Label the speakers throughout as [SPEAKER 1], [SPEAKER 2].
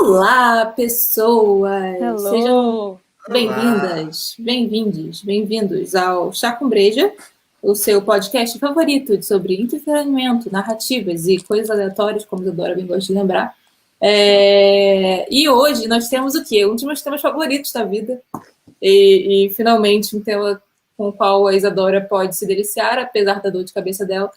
[SPEAKER 1] Olá, pessoas! Sejam
[SPEAKER 2] Hello!
[SPEAKER 1] bem-vindas, bem-vindos, bem-vindos ao Chá com Breja, o seu podcast favorito sobre entretenimento, narrativas e coisas aleatórias, como a Isadora bem gosta de lembrar. E hoje nós temos o quê? Um dos meus temas favoritos da vida. E finalmente um tema com o qual a Isadora pode se deliciar, apesar da dor de cabeça dela.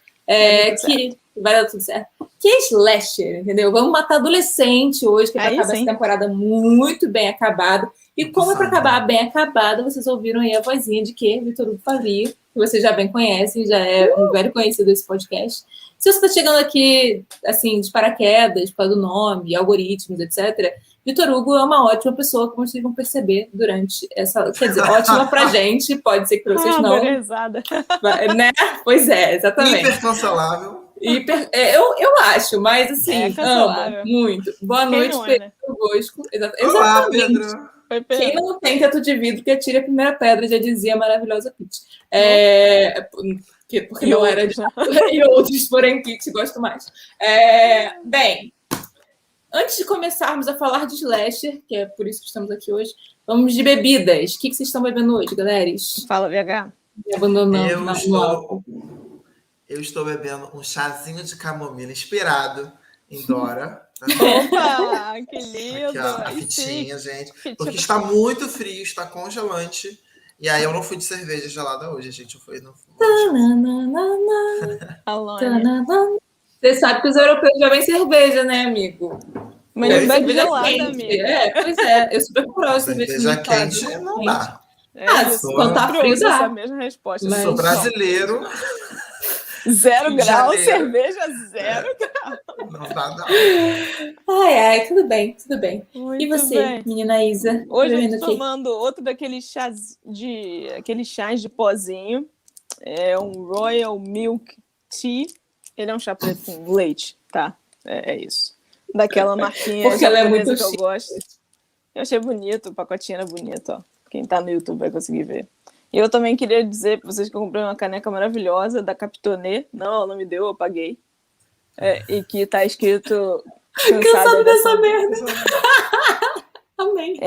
[SPEAKER 1] Que vai dar tudo certo. Que é slasher, entendeu? Vamos matar adolescente hoje, que é para acabar essa temporada muito bem acabada. E como é para acabar bem acabada, vocês ouviram aí a vozinha de que Vitor Hugo fazia, que vocês já bem conhecem, já é um velho conhecido desse podcast. Se você está chegando aqui, assim, de paraquedas, por causa do nome, algoritmos, etc., Vitor Hugo é uma ótima pessoa, como vocês vão perceber durante essa... Quer dizer, ótima pra gente, pode ser que pra vocês não. Né? Pois é, exatamente.
[SPEAKER 2] Hipercancelável.
[SPEAKER 1] Eu acho, mas assim, amo muito. Boa noite, Pedro Bosco.
[SPEAKER 2] Olá, Pedro.
[SPEAKER 1] Quem não tem teto de vidro que atire a primeira pedra, já dizia a maravilhosa Pitty. Porque não era de... E outros, porém, Pitty, gosto mais. Bem... Antes de começarmos a falar de slasher, que é por isso que estamos aqui hoje, vamos de bebidas. O que vocês estão bebendo hoje, galera?
[SPEAKER 3] Fala, VH.
[SPEAKER 1] Me abandonando
[SPEAKER 2] eu estou bebendo um chazinho de camomila inspirado em Dora.
[SPEAKER 3] Opa, que lindo!
[SPEAKER 2] Aqui, ó, a fitinha, gente. Porque está muito frio, está congelante. E aí eu não fui de cerveja gelada hoje, gente. Eu fui no...
[SPEAKER 1] Você sabe que os europeus já bebem cerveja, né, amigo?
[SPEAKER 3] Mas não bebe gelada, amigo.
[SPEAKER 1] Pois é. Eu super curiosa.
[SPEAKER 2] Cerveja quente não dá.
[SPEAKER 1] Quando tá frio, dá.
[SPEAKER 3] Essa mesma resposta.
[SPEAKER 2] Eu sou brasileiro.
[SPEAKER 3] 0 graus, cerveja 0 graus.
[SPEAKER 2] Não dá, não.
[SPEAKER 1] Ai, tudo bem.
[SPEAKER 3] Muito
[SPEAKER 1] e você,
[SPEAKER 3] bem.
[SPEAKER 1] Menina Isa?
[SPEAKER 3] Hoje eu tô tomando outro daqueles chás de pozinho. É um Royal Milk Tea. Ele é um chá preto com leite, tá? É isso. Daquela marquinha
[SPEAKER 1] porque ela é muito
[SPEAKER 3] que eu gosto. Eu achei bonito, o pacotinho era bonito, ó. Quem tá no YouTube vai conseguir ver. E eu também queria dizer pra vocês que eu comprei uma caneca maravilhosa da Capitonê. Não, ela não me deu, eu paguei. E que tá escrito...
[SPEAKER 1] Cansada dessa merda. Amém.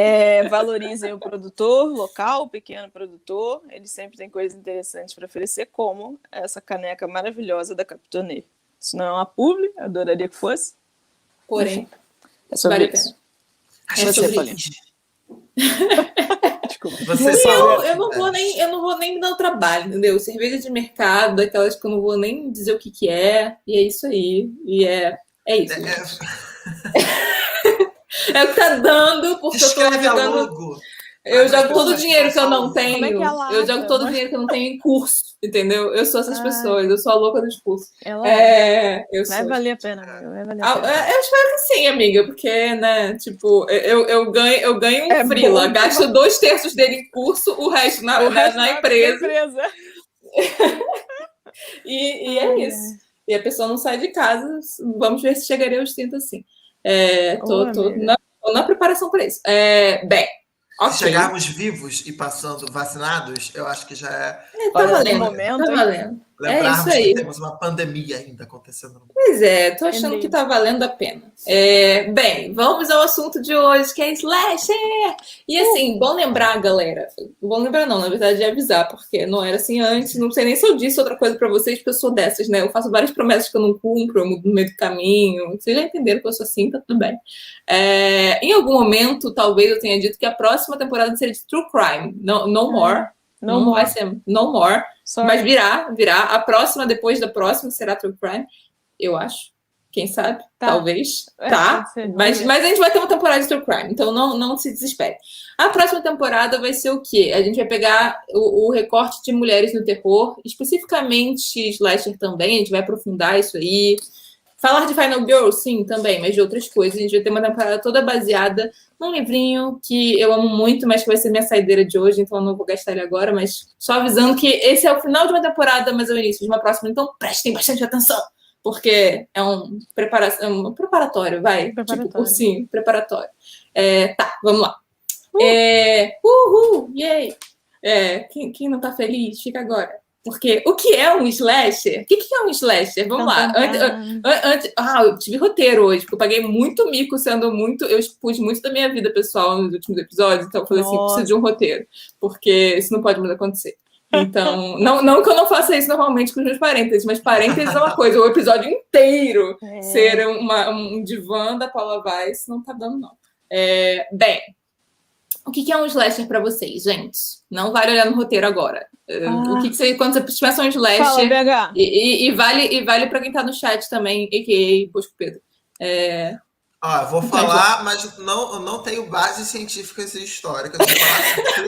[SPEAKER 3] Valorizem o produtor local, o pequeno produtor. Ele sempre tem coisas interessantes para oferecer, como essa caneca maravilhosa da Capitonê. Isso não é uma publi, eu adoraria que fosse.
[SPEAKER 1] Porém,
[SPEAKER 3] é sobre isso.
[SPEAKER 2] Você, Paulinho.
[SPEAKER 3] Desculpa.
[SPEAKER 1] Eu não vou nem me dar o trabalho, entendeu? Cerveja de mercado, daquelas que eu não vou nem dizer o que é. E é isso aí. E é isso. É o que tá dando, porque eu tô jogando. Eu jogo todo o dinheiro que eu não tenho. Eu jogo todo o dinheiro que eu não tenho em curso, entendeu? Eu sou essas pessoas, eu sou a louca dos cursos.
[SPEAKER 3] Vai valer a pena, amiga.
[SPEAKER 1] Eu espero que sim, amiga, porque, né, tipo, eu ganho um freela, gasto 2/3 dele em curso, o resto na empresa. E é isso. E a pessoa não sai de casa, vamos ver se chegarei aos 30 assim. Tô na preparação para isso. Bem, okay.
[SPEAKER 2] Se chegarmos vivos e passando vacinados, eu acho que já é...
[SPEAKER 1] Tá valendo.
[SPEAKER 2] Lembrarmos que temos uma pandemia ainda acontecendo.
[SPEAKER 1] Pois tô achando que tá valendo a pena. Bem, vamos ao assunto de hoje, que é slasher! E assim, bom lembrar, galera. Bom lembrar não, na verdade é avisar, porque não era assim antes. Não sei nem se eu disse outra coisa pra vocês, porque eu sou dessas, né? Eu faço várias promessas que eu não cumpro, eu mudo no meio do caminho. Vocês já entenderam que eu sou assim, tá tudo bem. Em algum momento, talvez eu tenha dito que a próxima temporada seria de True Crime. No more. Não vai ser No More. Sorry. Mas virá. A próxima, depois da próxima, será True Crime. Eu acho. Quem sabe? Talvez. Tá. Mas a gente vai ter uma temporada de True Crime. Então não se desespere. A próxima temporada vai ser o quê? A gente vai pegar o recorte de mulheres no terror. Especificamente slasher também. A gente vai aprofundar isso aí. Falar de Final Girl, sim, também. Mas de outras coisas. A gente vai ter uma temporada toda baseada num livrinho que eu amo muito, mas que vai ser minha saideira de hoje, então eu não vou gastar ele agora, mas só avisando que esse é o final de uma temporada, mas é o início de uma próxima, então prestem bastante atenção, porque é um preparatório, vai. Tipo, cursinho, preparatório. Tá, vamos lá. Uhul, yay! Quem não tá feliz, fica agora. Porque o que é um slasher? O que é um slasher? Vamos lá. Eu tive roteiro hoje, porque eu paguei muito mico sendo muito... Eu expus muito da minha vida pessoal nos últimos episódios, então eu falei assim, preciso de um roteiro, porque isso não pode mais acontecer. Então, não que eu não faça isso normalmente com os meus parênteses, mas parênteses é uma coisa, o episódio inteiro ser um divã da Paula Weiss não tá dando, não. Bem, o que é um slasher pra vocês, gente? Não vale olhar no roteiro agora. O que você, quando você pensa um slasher...
[SPEAKER 3] Fala, BH.
[SPEAKER 1] E vale pra quem tá no chat também, a.k.a. Bosco Pedro.
[SPEAKER 2] Vou falar, mas não tenho bases científicas e históricas.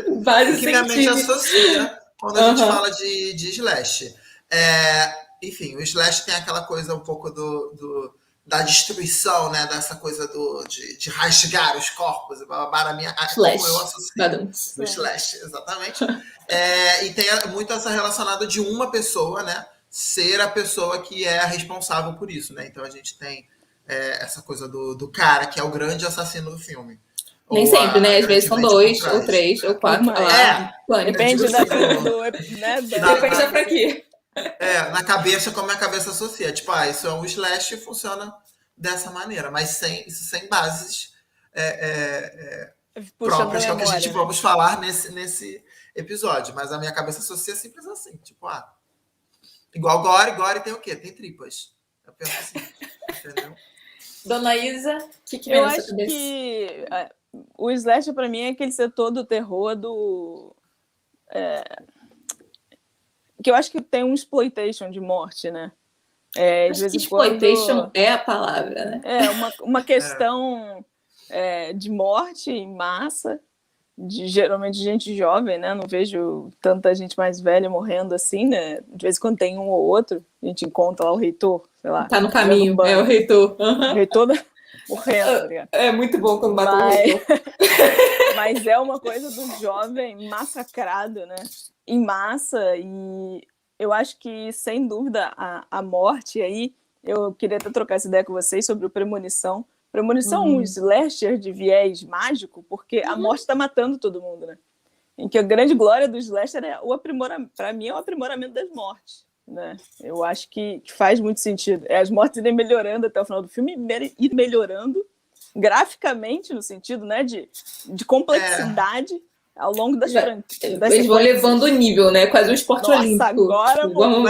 [SPEAKER 2] Vou falar o que minha mente associa quando a gente fala de slash. Enfim, o slash tem aquela coisa um pouco da destruição, né? Dessa coisa de rasgar os corpos. Para mim, como eu associo o slash, exatamente. E tem muito essa relacionada de uma pessoa, né? Ser a pessoa que é responsável por isso, né? Então a gente tem essa coisa do cara que é o grande assassino do filme.
[SPEAKER 1] Nem sempre, né? Às vezes são 2, ou 3, ou 4.
[SPEAKER 3] Depende da né?
[SPEAKER 1] Depende da franquia.
[SPEAKER 2] Na cabeça, como a cabeça associa. Tipo, isso é um slash e funciona dessa maneira, mas sem bases próprias, que é o que a gente vamos falar nesse episódio. Mas a minha cabeça associa simples assim. Tipo, igual gore tem o quê? Tem tripas. Eu penso assim, entendeu?
[SPEAKER 1] Dona Isa, o que vem na sua cabeça?
[SPEAKER 3] Que o slasher, pra mim, é aquele setor do terror do... que eu acho que tem um exploitation de morte, né?
[SPEAKER 1] De vez em exploitation é a palavra, né?
[SPEAKER 3] Uma questão de morte em massa, geralmente gente jovem, né? Não vejo tanta gente mais velha morrendo assim, né? De vez em quando tem um ou outro, a gente encontra lá o reitor, sei lá.
[SPEAKER 1] Tá no caminho, o reitor.
[SPEAKER 3] O reitor morrendo, tá ligado?
[SPEAKER 1] É muito bom quando mata o reitor.
[SPEAKER 3] Mas é uma coisa do jovem massacrado, né? Em massa, e eu acho que, sem dúvida, a morte aí, eu queria até trocar essa ideia com vocês sobre o Premonição. Premonição é um slasher de viés mágico, porque a morte está matando todo mundo, né? Em que a grande glória do slasher é o aprimoramento, para mim, é o aprimoramento das mortes, né? Eu acho que faz muito sentido. As mortes irem melhorando até o final do filme, ir melhorando graficamente, no sentido, né, de complexidade ao longo das franquias.
[SPEAKER 1] Eles vão levando o nível, né? Quase um esporte olímpico.
[SPEAKER 3] Agora
[SPEAKER 1] vamos.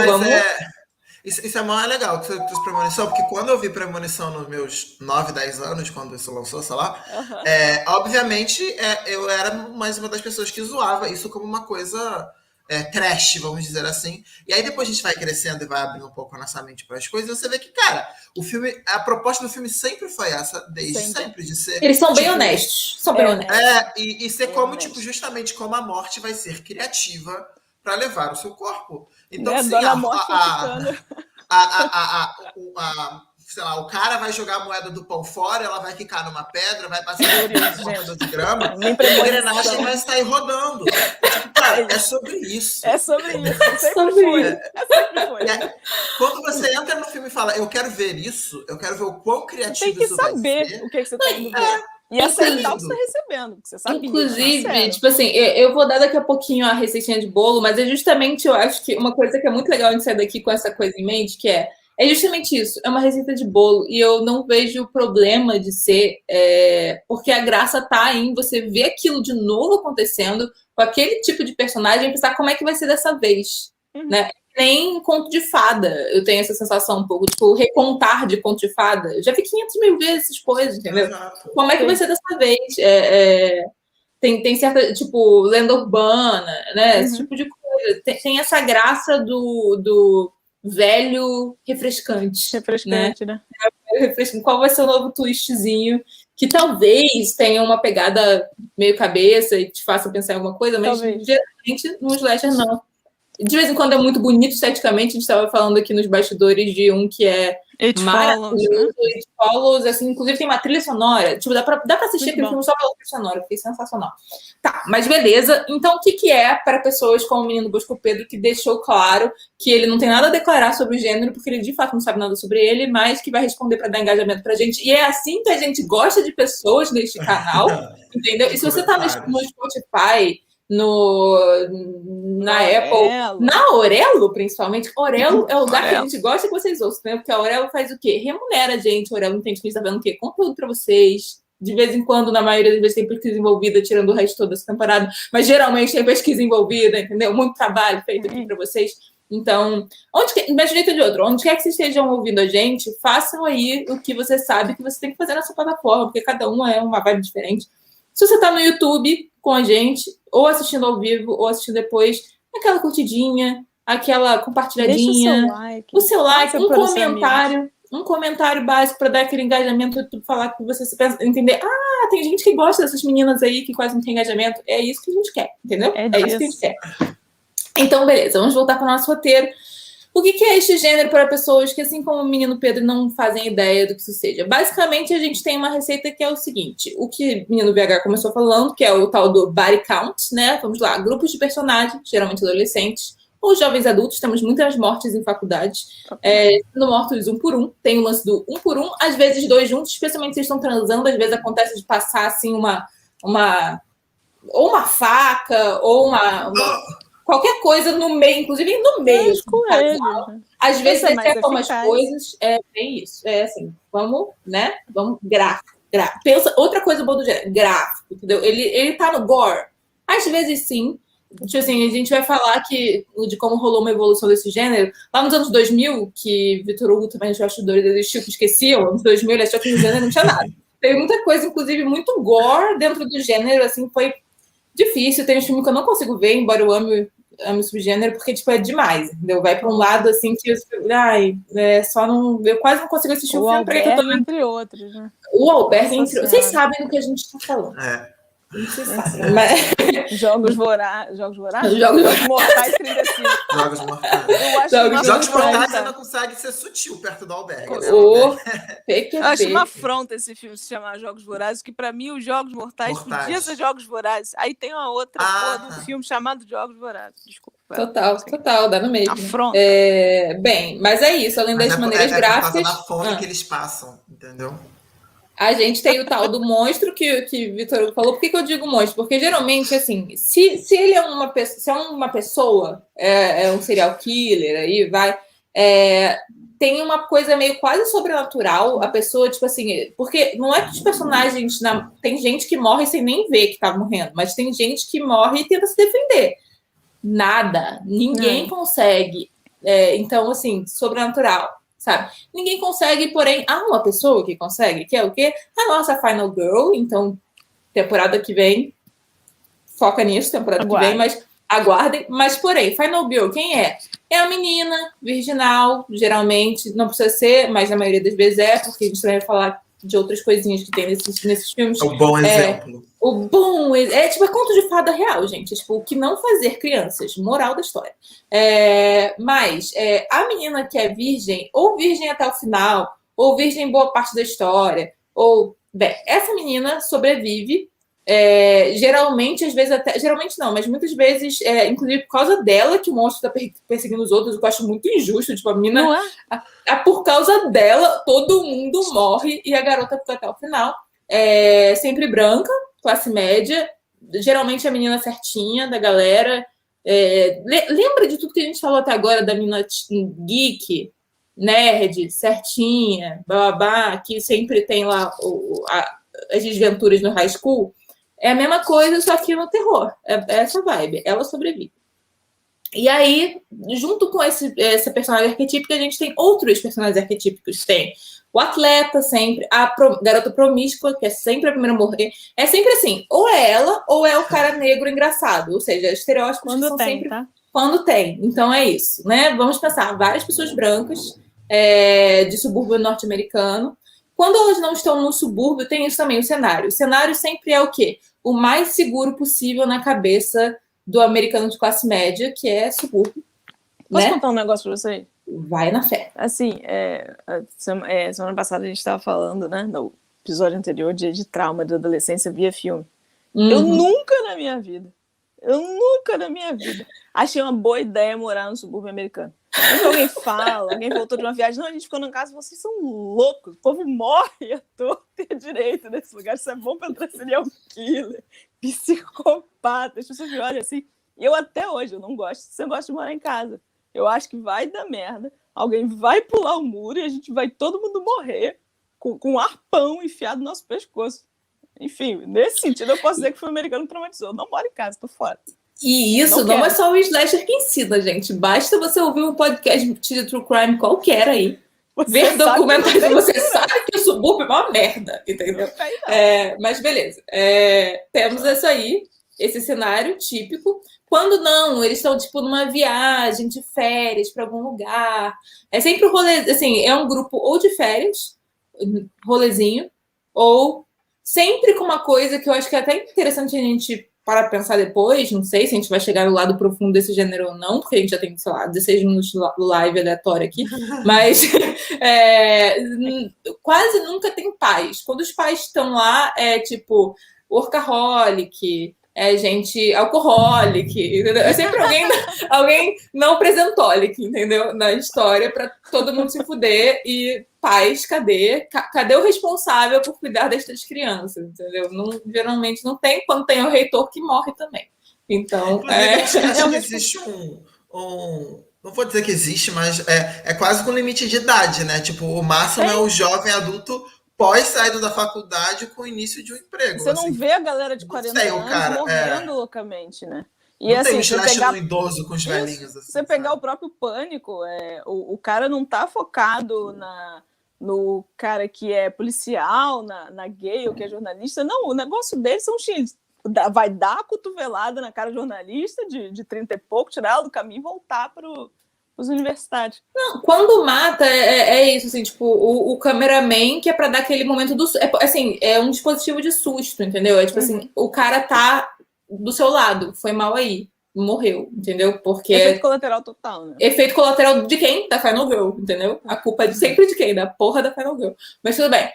[SPEAKER 2] Isso é mais legal que você trouxe Premonição, porque quando eu vi Premonição nos meus 9, 10 anos, quando isso lançou, sei lá, obviamente eu era mais uma das pessoas que zoava isso como uma coisa trash, vamos dizer assim. E aí depois a gente vai crescendo e vai abrindo um pouco a nossa mente para as coisas, e você vê que, cara, a proposta do filme sempre foi essa, desde sempre de ser...
[SPEAKER 1] Eles são bem honestos. São bem honestos.
[SPEAKER 2] E ser como, tipo, justamente como a morte vai ser criativa para levar o seu corpo. Então, assim, sei lá, o cara vai jogar a moeda do pão fora, ela vai quicar numa pedra, vai passar por 1 de grama, e a engrenagem vai sair rodando. Tipo, cara, é sobre isso.
[SPEAKER 3] É sobre isso. Sempre foi.
[SPEAKER 2] Quando você entra no filme e fala, eu quero ver isso, eu quero ver o quão criativo isso vai ser.
[SPEAKER 3] Tem que saber o que você está indo ver. E aceitar o que você está recebendo, porque você sabe.
[SPEAKER 1] Inclusive, tipo assim, eu vou dar daqui a pouquinho a receitinha de bolo, mas é justamente, eu acho que uma coisa que é muito legal de sair daqui com essa coisa em mente, que é justamente isso, é uma receita de bolo, e eu não vejo problema de ser, porque a graça tá em você ver aquilo de novo acontecendo, com aquele tipo de personagem, e pensar como é que vai ser dessa vez, né? Nem conto de fada, eu tenho essa sensação um pouco, tipo, recontar de conto de fada. Eu já vi 500 mil vezes essas coisas, entendeu? Exato. Como é que vai ser dessa vez? Tem certa, tipo, lenda urbana, né? Esse tipo de coisa. Tem essa graça do velho refrescante.
[SPEAKER 3] Refrescante, né?
[SPEAKER 1] Qual vai ser o novo twistzinho? Que talvez tenha uma pegada meio cabeça e te faça pensar em alguma coisa, mas geralmente no slasher não. De vez em quando é muito bonito esteticamente. A gente estava falando aqui nos bastidores de um que é maravilhoso. It Follows, assim, inclusive tem uma trilha sonora. Tipo, dá pra assistir aquele filme só pela trilha sonora, porque é sensacional. Tá, mas beleza. Então, o que é para pessoas como o menino Bosco Pedro, que deixou claro que ele não tem nada a declarar sobre o gênero, porque ele de fato não sabe nada sobre ele, mas que vai responder para dar engajamento pra gente. E é assim que a gente gosta de pessoas neste canal, entendeu? E se você tá no Spotify na Apple, na Aurelo, principalmente. Aurelo é o lugar que a gente gosta que vocês ouçam, né? Porque a Aurelo faz o quê? Remunera a gente. A Aurelo não tem que estar vendo o quê? Conteúdo para vocês. De vez em quando, na maioria das vezes, tem pesquisa envolvida, tirando o resto toda essa temporada. Mas geralmente tem pesquisa envolvida, entendeu? Muito trabalho feito aqui para vocês. Então, mas de jeito ou de outro, onde quer que vocês estejam ouvindo a gente, façam aí o que você sabe que você tem que fazer nessa plataforma, porque cada uma é uma vibe diferente. Se você está no YouTube com a gente, ou assistindo ao vivo, ou assistindo depois, aquela curtidinha, aquela compartilhadinha, o seu like, um comentário básico para dar aquele engajamento, falar que você pensa, entender. Ah, tem gente que gosta dessas meninas aí que quase não tem engajamento. É isso que a gente quer, entendeu? É isso que a gente quer. Então, beleza, vamos voltar para o nosso roteiro. O que é este gênero para pessoas que, assim como o menino Pedro, não fazem ideia do que isso seja? Basicamente, a gente tem uma receita que é o seguinte: o que o menino VH começou falando, que é o tal do body count, né? Vamos lá, grupos de personagens, geralmente adolescentes, ou jovens adultos, temos muitas mortes em faculdades, sendo mortos um por um, tem o lance do um por um, às vezes dois juntos, especialmente se eles estão transando, às vezes acontece de passar, assim, ou uma faca, ou qualquer coisa no meio, inclusive no meio. Às vezes até algumas coisas, bem isso, assim, vamos gráfico. Pensa, outra coisa boa do gênero, gráfico, entendeu? Ele tá no gore, às vezes sim. Tipo assim, a gente vai falar de como rolou uma evolução desse gênero. Lá nos anos 2000, que Vitor Hugo também achou bastidores existiu, que esqueciam, nos 2000 ele achou que no gênero não tinha nada. Teve muita coisa, inclusive, muito gore dentro do gênero, assim, foi difícil. Tem um filme que eu não consigo ver, embora eu ame o subgênero, porque, tipo, é demais, entendeu? Vai para um lado, assim, que eu quase não consigo assistir o filme.
[SPEAKER 3] Albergue, entre outros, né?
[SPEAKER 1] O Albergue, entre outros. Vocês sabem do que a gente está falando. Vocês sabem, mas...
[SPEAKER 3] Jogos Vorazes? Jogos Mortais 35.
[SPEAKER 2] Jogos Mortais. Jogos Mortais ainda consegue ser sutil perto do Albergue.
[SPEAKER 3] Eu acho uma afronta esse filme se chamar Jogos Vorazes, que pra mim os Jogos Mortais podiam ser Jogos Vorazes. Aí tem uma outra do filme chamado Jogos Vorazes. Desculpa.
[SPEAKER 1] Total, dá no mesmo.
[SPEAKER 3] Afronta.
[SPEAKER 1] Bem, mas é isso, além das maneiras gráficas...
[SPEAKER 2] É por causa da fome que eles passam, entendeu?
[SPEAKER 1] A gente tem o tal do monstro que o Vitor Hugo falou. Por que eu digo monstro? Porque geralmente, assim, se ele é uma pessoa, se é uma pessoa, um serial killer, aí vai, tem uma coisa meio quase sobrenatural, a pessoa, tipo assim, porque não é que os personagens, tem gente que morre sem nem ver que tá morrendo, mas tem gente que morre e tenta se defender. Nada, ninguém consegue. Então, assim, sobrenatural. Sabe? Ninguém consegue, porém, há uma pessoa que consegue, que é o quê? A nossa Final Girl. Então, temporada que vem, foca nisso, temporada que vem, mas aguardem. Mas, porém, Final Girl, quem é? É a menina virginal, geralmente, não precisa ser, mas na maioria das vezes porque a gente também vai falar de outras coisinhas que tem nesses filmes.
[SPEAKER 2] É um bom exemplo.
[SPEAKER 1] É conto de fada real, gente. Tipo, o que não fazer crianças, moral da história. Mas a menina que é virgem, ou virgem até o final, ou virgem boa parte da história, essa menina sobrevive, geralmente, às vezes até, geralmente não, mas muitas vezes, inclusive por causa dela que o monstro está perseguindo os outros, o que eu acho muito injusto, tipo, a menina, por causa dela, todo mundo morre e a garota fica até o final, sempre branca, classe média, geralmente a menina certinha da galera. Lembra de tudo que a gente falou até agora da menina geek, nerd, certinha, babá, que sempre tem lá as desventuras no high school? É a mesma coisa, só que no terror. Essa vibe, ela sobrevive. E aí, junto com essa personagem arquetípica, a gente tem outros personagens arquetípicos. Tem o atleta sempre, a garota promíscua, que é sempre a primeira a morrer. É sempre assim, ou é ela, ou é o cara negro engraçado. Ou seja, estereótipos que são sempre... Quando tem. Então é isso, né? Vamos pensar, várias pessoas brancas de subúrbio norte-americano. Quando elas não estão no subúrbio, tem isso também, o cenário. O cenário sempre é o quê? O mais seguro possível na cabeça do americano de classe média, que é subúrbio.
[SPEAKER 3] Posso contar um negócio pra você?
[SPEAKER 1] Vai na fé.
[SPEAKER 3] Assim, semana passada a gente estava falando, né, no episódio anterior de trauma de adolescência via filme. Eu nunca na minha vida achei uma boa ideia morar no subúrbio americano. Quando alguém voltou de uma viagem, não, a gente ficou na casa, vocês são loucos, o povo morre à torta e à direita nesse lugar, isso é bom para entrar serial killer. psicopata. As pessoas me olham assim. Eu até hoje, eu não gosto. Você gosta de morar em casa. Eu acho que vai dar merda. Alguém vai pular o muro e a gente vai todo mundo morrer com um arpão enfiado no nosso pescoço. Enfim, nesse sentido, eu posso dizer que o filme americano traumatizou. Não moro em casa, tô fora.
[SPEAKER 1] E isso não é só o slasher que ensina, gente. Basta você ouvir um podcast de True Crime qualquer aí. Ver documentários que você sabe que o subúrbio é uma merda, entendeu? Mas beleza. Temos isso aí, esse cenário típico. Quando não, eles estão tipo numa viagem de férias para algum lugar. É sempre um rolê, assim, é um grupo ou de férias, rolezinho, ou sempre com uma coisa que eu acho que é até interessante a gente para pensar depois, não sei se a gente vai chegar no lado profundo desse gênero ou não, porque a gente já tem, sei lá, 16 minutos de live aleatório aqui, mas quase nunca tem pais. Quando os pais estão lá, é tipo workaholic, é gente alcoholic, entendeu? É sempre alguém não presentólico, entendeu? Na história, para todo mundo se fuder. E pais, cadê o responsável por cuidar destas crianças, entendeu? Geralmente não tem, quando tem o reitor que morre também. Então,
[SPEAKER 2] acho que existe não vou dizer que existe, mas é quase com limite de idade, né? Tipo, o máximo é o jovem adulto pós-saída da faculdade com o início de um emprego.
[SPEAKER 3] Você não vê a galera de 40 anos morrendo loucamente, né? E
[SPEAKER 2] não
[SPEAKER 3] assim,
[SPEAKER 2] tem slash no idoso com os velhinhos. Assim,
[SPEAKER 3] você pegar o próprio Pânico, o cara não tá focado no cara que é policial, na gay ou que é jornalista. Não, o negócio deles são X. Vai dar a cotovelada na cara do jornalista de 30 e pouco, tirar ela do caminho e voltar para os universitários.
[SPEAKER 1] Não, quando mata, é isso, assim, tipo, o cameraman que é pra dar aquele momento do... assim, é um dispositivo de susto, entendeu? É tipo assim, o cara tá do seu lado, foi mal aí, morreu, entendeu? Porque...
[SPEAKER 3] Efeito colateral total, né?
[SPEAKER 1] Efeito colateral de quem? Da Final Girl, entendeu? A culpa é sempre de quem? Da porra da Final Girl. Mas tudo bem.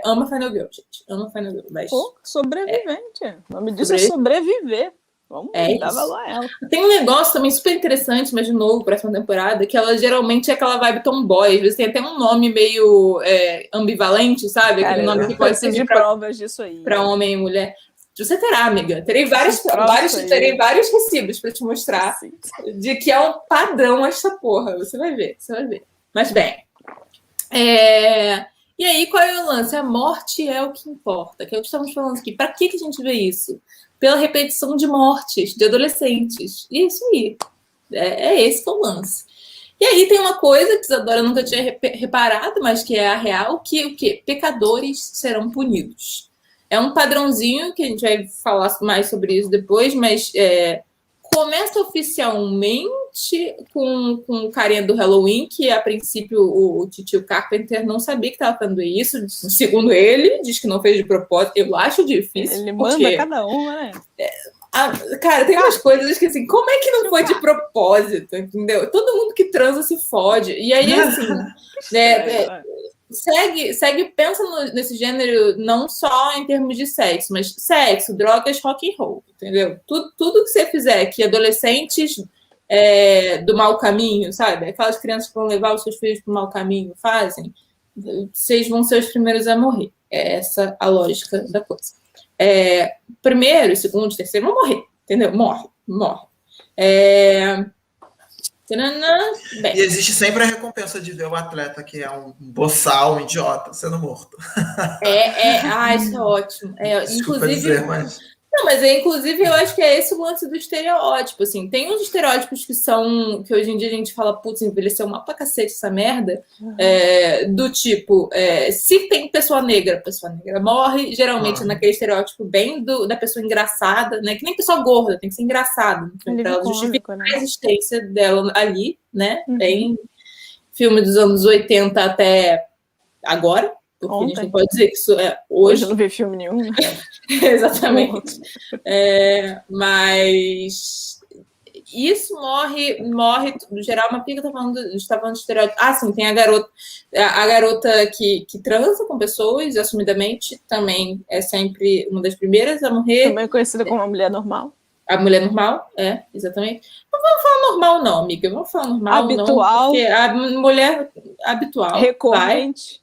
[SPEAKER 1] Ama Final Girl, gente. Ama Final Girl. Mas...
[SPEAKER 3] Pô, sobrevivente. O nome disso é sobreviver. Vamos dar valor a ela.
[SPEAKER 1] Tem um negócio também super interessante, mas de novo, para essa temporada, que ela geralmente é aquela vibe tomboy. Às vezes tem até um nome meio ambivalente, sabe?
[SPEAKER 3] Cara,
[SPEAKER 1] aquele nome que pode ser
[SPEAKER 3] de provas disso aí.
[SPEAKER 1] Para homem e mulher. Você terá, amiga. Terei vários recibos para te mostrar de que é um padrão essa porra. Você vai ver. Mas bem. E aí, qual é o lance? A morte é o que importa. Que é o que estamos falando aqui. Para que a gente vê isso? Pela repetição de mortes de adolescentes. E é isso aí. Esse que é o lance. E aí tem uma coisa que Isadora nunca tinha reparado, mas que é a real, que o quê? Pecadores serão punidos. É um padrãozinho que a gente vai falar mais sobre isso depois, mas começa oficialmente com o carinha do Halloween, que a princípio o titio Carpenter não sabia que estava fazendo isso. Segundo ele, diz que não fez de propósito. Eu acho difícil.
[SPEAKER 3] Ele manda cada uma, né?
[SPEAKER 1] Cara, tem umas coisas que assim, como é que não foi de propósito, entendeu? Todo mundo que transa se fode. E aí, assim, pensa nesse gênero não só em termos de sexo, mas sexo, drogas, rock and roll, entendeu? Tudo que você fizer que adolescentes do mau caminho, sabe? Aquelas crianças que vão levar os seus filhos para o mau caminho fazem, vocês vão ser os primeiros a morrer. É essa a lógica da coisa. Primeiro, segundo, terceiro vão morrer, entendeu? Morre.
[SPEAKER 2] Bem. E existe sempre a recompensa de ver o atleta que é um boçal, um idiota, sendo morto.
[SPEAKER 1] Isso é ótimo.
[SPEAKER 2] Desculpa
[SPEAKER 1] inclusive,
[SPEAKER 2] dizer, mas...
[SPEAKER 1] Não, mas inclusive eu acho que é esse o lance do estereótipo, assim. Tem uns estereótipos que hoje em dia a gente fala, putz, envelheceu mal pra cacete essa merda, do tipo, se tem pessoa negra morre, geralmente naquele estereótipo bem da pessoa engraçada, né? Que nem pessoa gorda, tem que ser engraçada, pra ela justificar a existência dela ali, né? Bem filme dos anos 80 até agora. Porque a gente não pode dizer que isso é hoje.
[SPEAKER 3] Eu não vi filme nenhum.
[SPEAKER 1] Exatamente. Mas isso morre no geral, mas por que eu estava falando de estereótipo? Sim, tem a garota que transa com pessoas, assumidamente, também é sempre uma das primeiras a morrer.
[SPEAKER 3] Também conhecida como a mulher normal.
[SPEAKER 1] A mulher normal, exatamente. Não vamos falar normal, não, amiga. Vamos falar normal,
[SPEAKER 3] habitual.
[SPEAKER 1] Não, porque a mulher habitual.
[SPEAKER 3] Recorrente.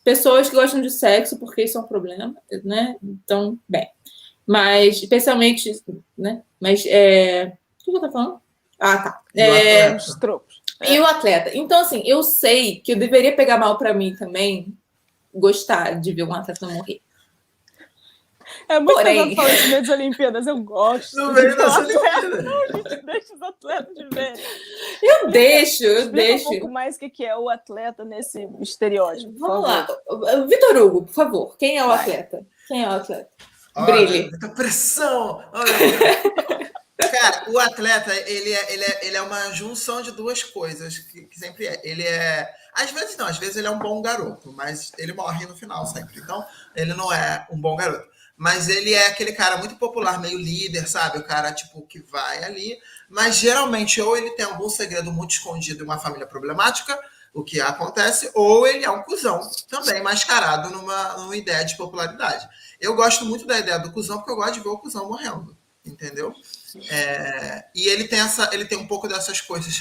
[SPEAKER 1] pessoas que gostam de sexo, porque isso é um problema, né? Então, bem. Mas, especialmente, né? Mas, o que eu tô falando? Ah, tá.
[SPEAKER 3] Os tropos.
[SPEAKER 1] E o atleta. Então, assim, eu sei que eu deveria pegar mal pra mim também gostar de ver um atleta morrer.
[SPEAKER 3] É muito pesado falar isso no meio das Olimpíadas. Eu gosto.
[SPEAKER 2] No meio das Olimpíadas.
[SPEAKER 3] Não, gente, deixa os atletas de ver.
[SPEAKER 1] Eu deixo.
[SPEAKER 3] Explica um pouco mais o que é o atleta nesse estereótipo.
[SPEAKER 1] Vamos lá. Vitor Hugo, por favor. Quem é o atleta? Quem é o atleta? Brilhe.
[SPEAKER 2] Muita pressão. Cara, o atleta, ele é uma junção de duas coisas, que sempre é. Ele é... Às vezes não, às vezes ele é um bom garoto, mas ele morre no final sempre. Então, ele não é um bom garoto. Mas ele é aquele cara muito popular, meio líder, sabe? O cara, tipo, que vai ali. Mas, geralmente, ou ele tem algum segredo muito escondido em uma família problemática, o que acontece, ou ele é um cuzão, também mascarado numa ideia de popularidade. Eu gosto muito da ideia do cuzão, porque eu gosto de ver o cuzão morrendo, entendeu? E ele tem um pouco dessas coisas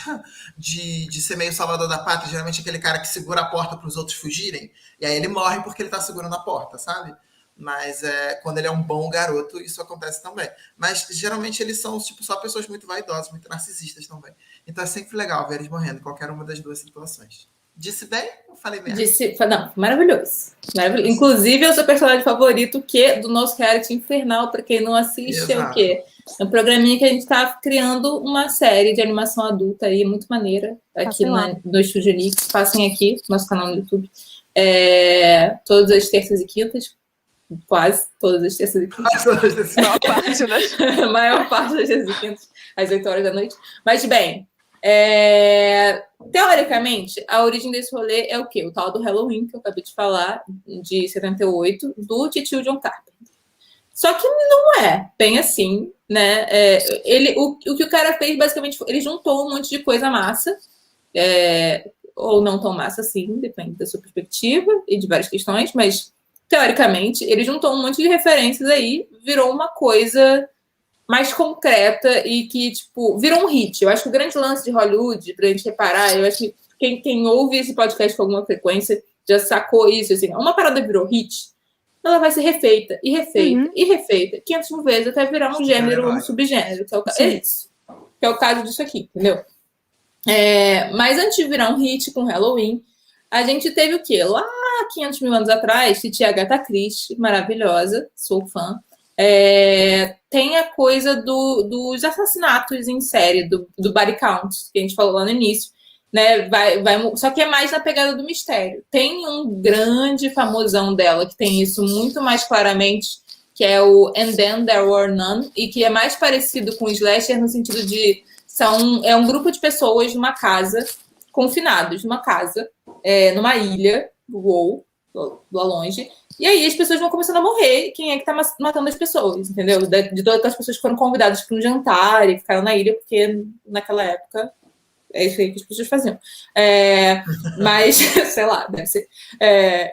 [SPEAKER 2] de ser meio salvador da pátria, geralmente aquele cara que segura a porta para os outros fugirem, e aí ele morre porque ele está segurando a porta, sabe? Mas quando ele é um bom garoto, isso acontece também. Mas geralmente eles são tipo, só pessoas muito vaidosas, muito narcisistas também. Então é sempre legal ver eles morrendo em qualquer uma das duas situações. Disse bem ou falei merda?
[SPEAKER 1] Não, maravilhoso. Inclusive, é o seu personagem favorito do nosso reality infernal, para quem não assiste, é o quê? É um programinha que a gente está criando uma série de animação adulta aí, muito maneira, aqui no Estúdio Nix. Passem aqui, nosso canal no YouTube. Todas as terças e quintas. Quase todas as terças e quintas. A maior parte das terças e quintas, às 8 horas da noite. Mas, bem, teoricamente, a origem desse rolê é o quê? O tal do Halloween, que eu acabei de falar, de 78, do titio John Carpenter. Só que não é bem assim, né? O que o cara fez, basicamente, ele juntou um monte de coisa massa, ou não tão massa assim, depende da sua perspectiva e de várias questões, mas teoricamente, ele juntou um monte de referências aí, virou uma coisa mais concreta e que, tipo, virou um hit. Eu acho que o grande lance de Hollywood, pra gente reparar, eu acho que quem ouve esse podcast com alguma frequência já sacou isso, assim, uma parada virou hit, ela vai ser refeita, e refeita, e refeita, 500 mil vezes, até virar um gênero ou um subgênero, que é isso. Que é o caso disso aqui, entendeu? Mas antes de virar um hit com Halloween, a gente teve o quê? Lá 500 mil anos atrás, titia Agatha Christie, maravilhosa, sou fã, tem a coisa dos assassinatos em série, do body count, que a gente falou lá no início, né? Só que é mais na pegada do mistério. Tem um grande famosão dela, que tem isso muito mais claramente, que é o And Then There Were None, e que é mais parecido com o slasher no sentido de é um grupo de pessoas numa casa, confinados numa casa, numa ilha, lá longe, e aí as pessoas vão começando a morrer. Quem é que tá matando as pessoas, entendeu? De todas as pessoas que foram convidadas para um jantar e ficaram na ilha, porque naquela época é isso aí que as pessoas faziam. Mas, sei lá, deve ser.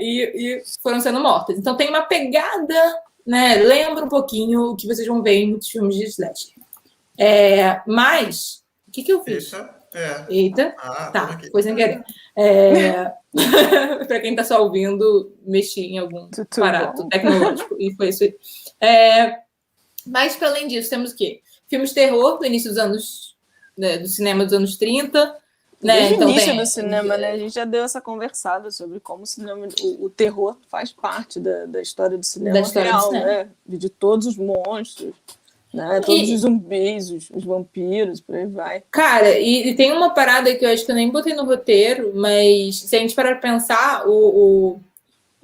[SPEAKER 1] E foram sendo mortas. Então tem uma pegada, né? Lembra um pouquinho o que vocês vão ver em muitos filmes de slasher. Mas, o que eu fiz? Eita. Tá, foi sem querer. Para quem tá só ouvindo, mexi em algum aparato tecnológico. E foi isso aí. Mas, para além disso, temos o quê? Filmes de terror do início dos anos... do cinema dos anos 30.
[SPEAKER 3] Desde o início do cinema, né? A gente já deu essa conversada sobre como o terror faz parte da história do cinema real, né? De todos os monstros, né? Todos os zumbis, os vampiros, por aí vai.
[SPEAKER 1] Cara, e tem uma parada que eu acho que eu nem botei no roteiro, mas se a gente parar pra pensar, o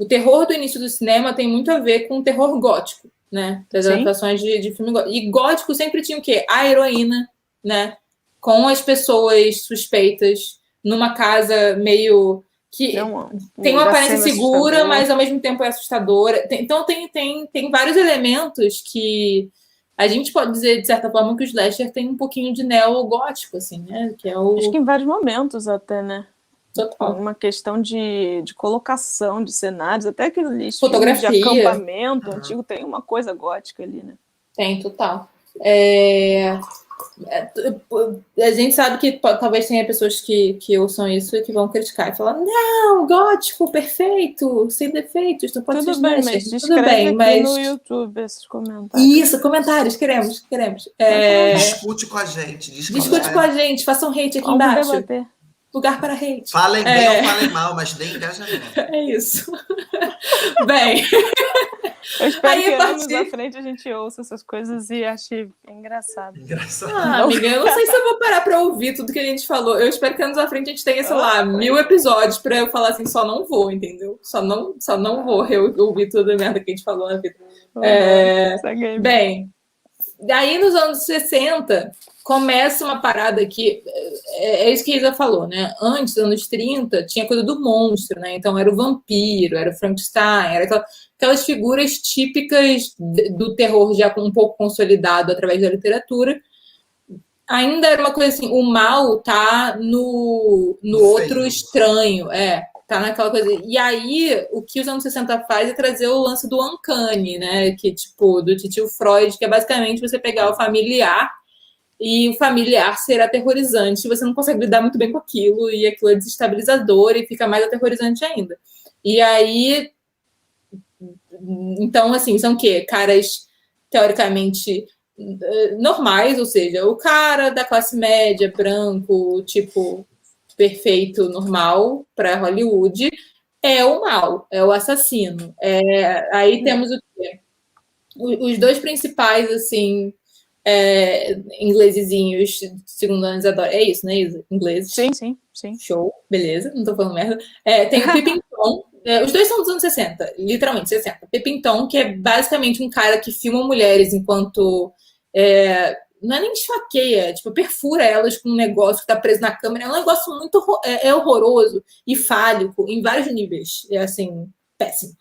[SPEAKER 1] terror do início do cinema tem muito a ver com o terror gótico, né? Das adaptações de filme gótico. E gótico sempre tinha o quê? A heroína, né? Com as pessoas suspeitas numa casa meio que tem uma aparência segura, mas ao mesmo tempo é assustadora. Então tem vários elementos que a gente pode dizer, de certa forma, que o slasher tem um pouquinho de neogótico, assim, né? Que
[SPEAKER 3] acho que em vários momentos até, né?
[SPEAKER 1] Total.
[SPEAKER 3] Uma questão de colocação de cenários, até aqueles
[SPEAKER 1] fotografia
[SPEAKER 3] de acampamento antigo tem uma coisa gótica ali, né?
[SPEAKER 1] Tem, total. A gente sabe que talvez tenha pessoas que ouçam isso e que vão criticar e falar, não, gótico, perfeito, sem defeitos, não pode ser slasher. Tudo bem, mas
[SPEAKER 3] no YouTube esses comentários.
[SPEAKER 1] Isso, comentários, queremos.
[SPEAKER 2] Discute com a gente.
[SPEAKER 1] Discute com a gente, façam hate aqui embaixo. Debater. Lugar para hate.
[SPEAKER 2] Falem bem ou falem mal, mas dê engajamento.
[SPEAKER 1] É isso. Bem...
[SPEAKER 3] Eu espero que anos à frente a gente ouça essas coisas e ache engraçado.
[SPEAKER 1] Amiga, eu não sei se eu vou parar pra ouvir tudo que a gente falou. Eu espero que anos à frente a gente tenha, sei lá, 1000 episódios pra eu falar assim, só não vou, entendeu? Só não vou ouvir toda a merda que a gente falou na vida. Bem, daí nos anos 60 começa uma parada que é isso que a Isa falou, né? Antes, nos anos 30, tinha coisa do monstro, né? Então era o vampiro, era o Frankenstein, era aquelas figuras típicas do terror já um pouco consolidado através da literatura. Ainda era uma coisa assim, o mal tá no outro estranho, tá naquela coisa. E aí, o que os anos 60 faz é trazer o lance do uncanny, né? Que, tipo, do titio Freud, que é basicamente você pegar o familiar e o familiar ser aterrorizante. Você não consegue lidar muito bem com aquilo, e aquilo é desestabilizador e fica mais aterrorizante ainda. E aí... Então, assim, são o quê? Caras, teoricamente, normais, ou seja, o cara da classe média, branco, tipo, perfeito, normal, para Hollywood, é o mal, é o assassino. Aí temos o quê? Os dois principais, assim... inglesezinhos, segundo a Isadora. É isso, né, Isa? Inglês.
[SPEAKER 3] Sim.
[SPEAKER 1] Show, beleza, não tô falando merda. Tem o Pippin Tom. Os dois são dos anos 60, literalmente 60. Pippin Tom, que é basicamente um cara que filma mulheres enquanto... não é nem esfaqueia, tipo, perfura elas com um negócio que tá preso na câmera. É um negócio muito horroroso e fálico em vários níveis. É, assim, péssimo.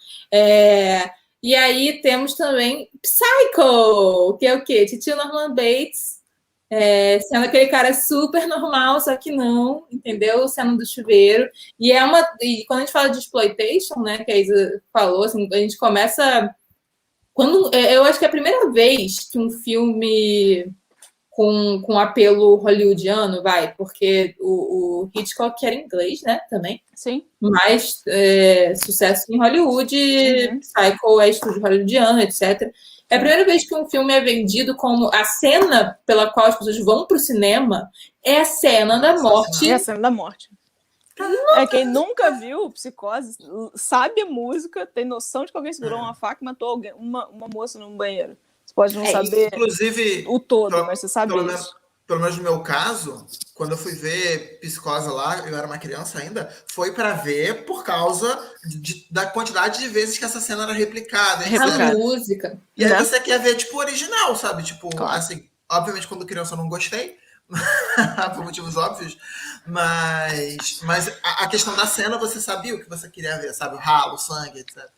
[SPEAKER 1] E aí temos também Psycho, que é o quê? Titio Norman Bates, sendo aquele cara super normal, só que não, entendeu? Sendo do chuveiro. E quando a gente fala de exploitation, né, que a Isa falou, assim, a gente começa... eu acho que é a primeira vez que um filme com apelo hollywoodiano, porque o Hitchcock era inglês, né, também.
[SPEAKER 3] Sim.
[SPEAKER 1] Mas sucesso em Hollywood, Psycho é estúdio hollywoodiano, etc. É a primeira vez que um filme é vendido como a cena pela qual as pessoas vão pro cinema é a cena da morte.
[SPEAKER 3] É a cena da morte. Quem nunca viu Psicose, sabe a música, tem noção de que alguém segurou uma faca e matou uma moça num banheiro. Você pode não saber
[SPEAKER 2] inclusive,
[SPEAKER 3] o todo, mas você sabe isso.
[SPEAKER 2] Pelo menos no meu caso, quando eu fui ver Psicose lá, eu era uma criança ainda, foi para ver por causa da quantidade de vezes que essa cena era replicada.
[SPEAKER 1] A música.
[SPEAKER 2] E aí você quer ver, tipo, o original, sabe? Tipo, assim, obviamente quando criança eu não gostei, por motivos óbvios, mas a questão da cena você sabia o que você queria ver, sabe? O ralo, o sangue, etc.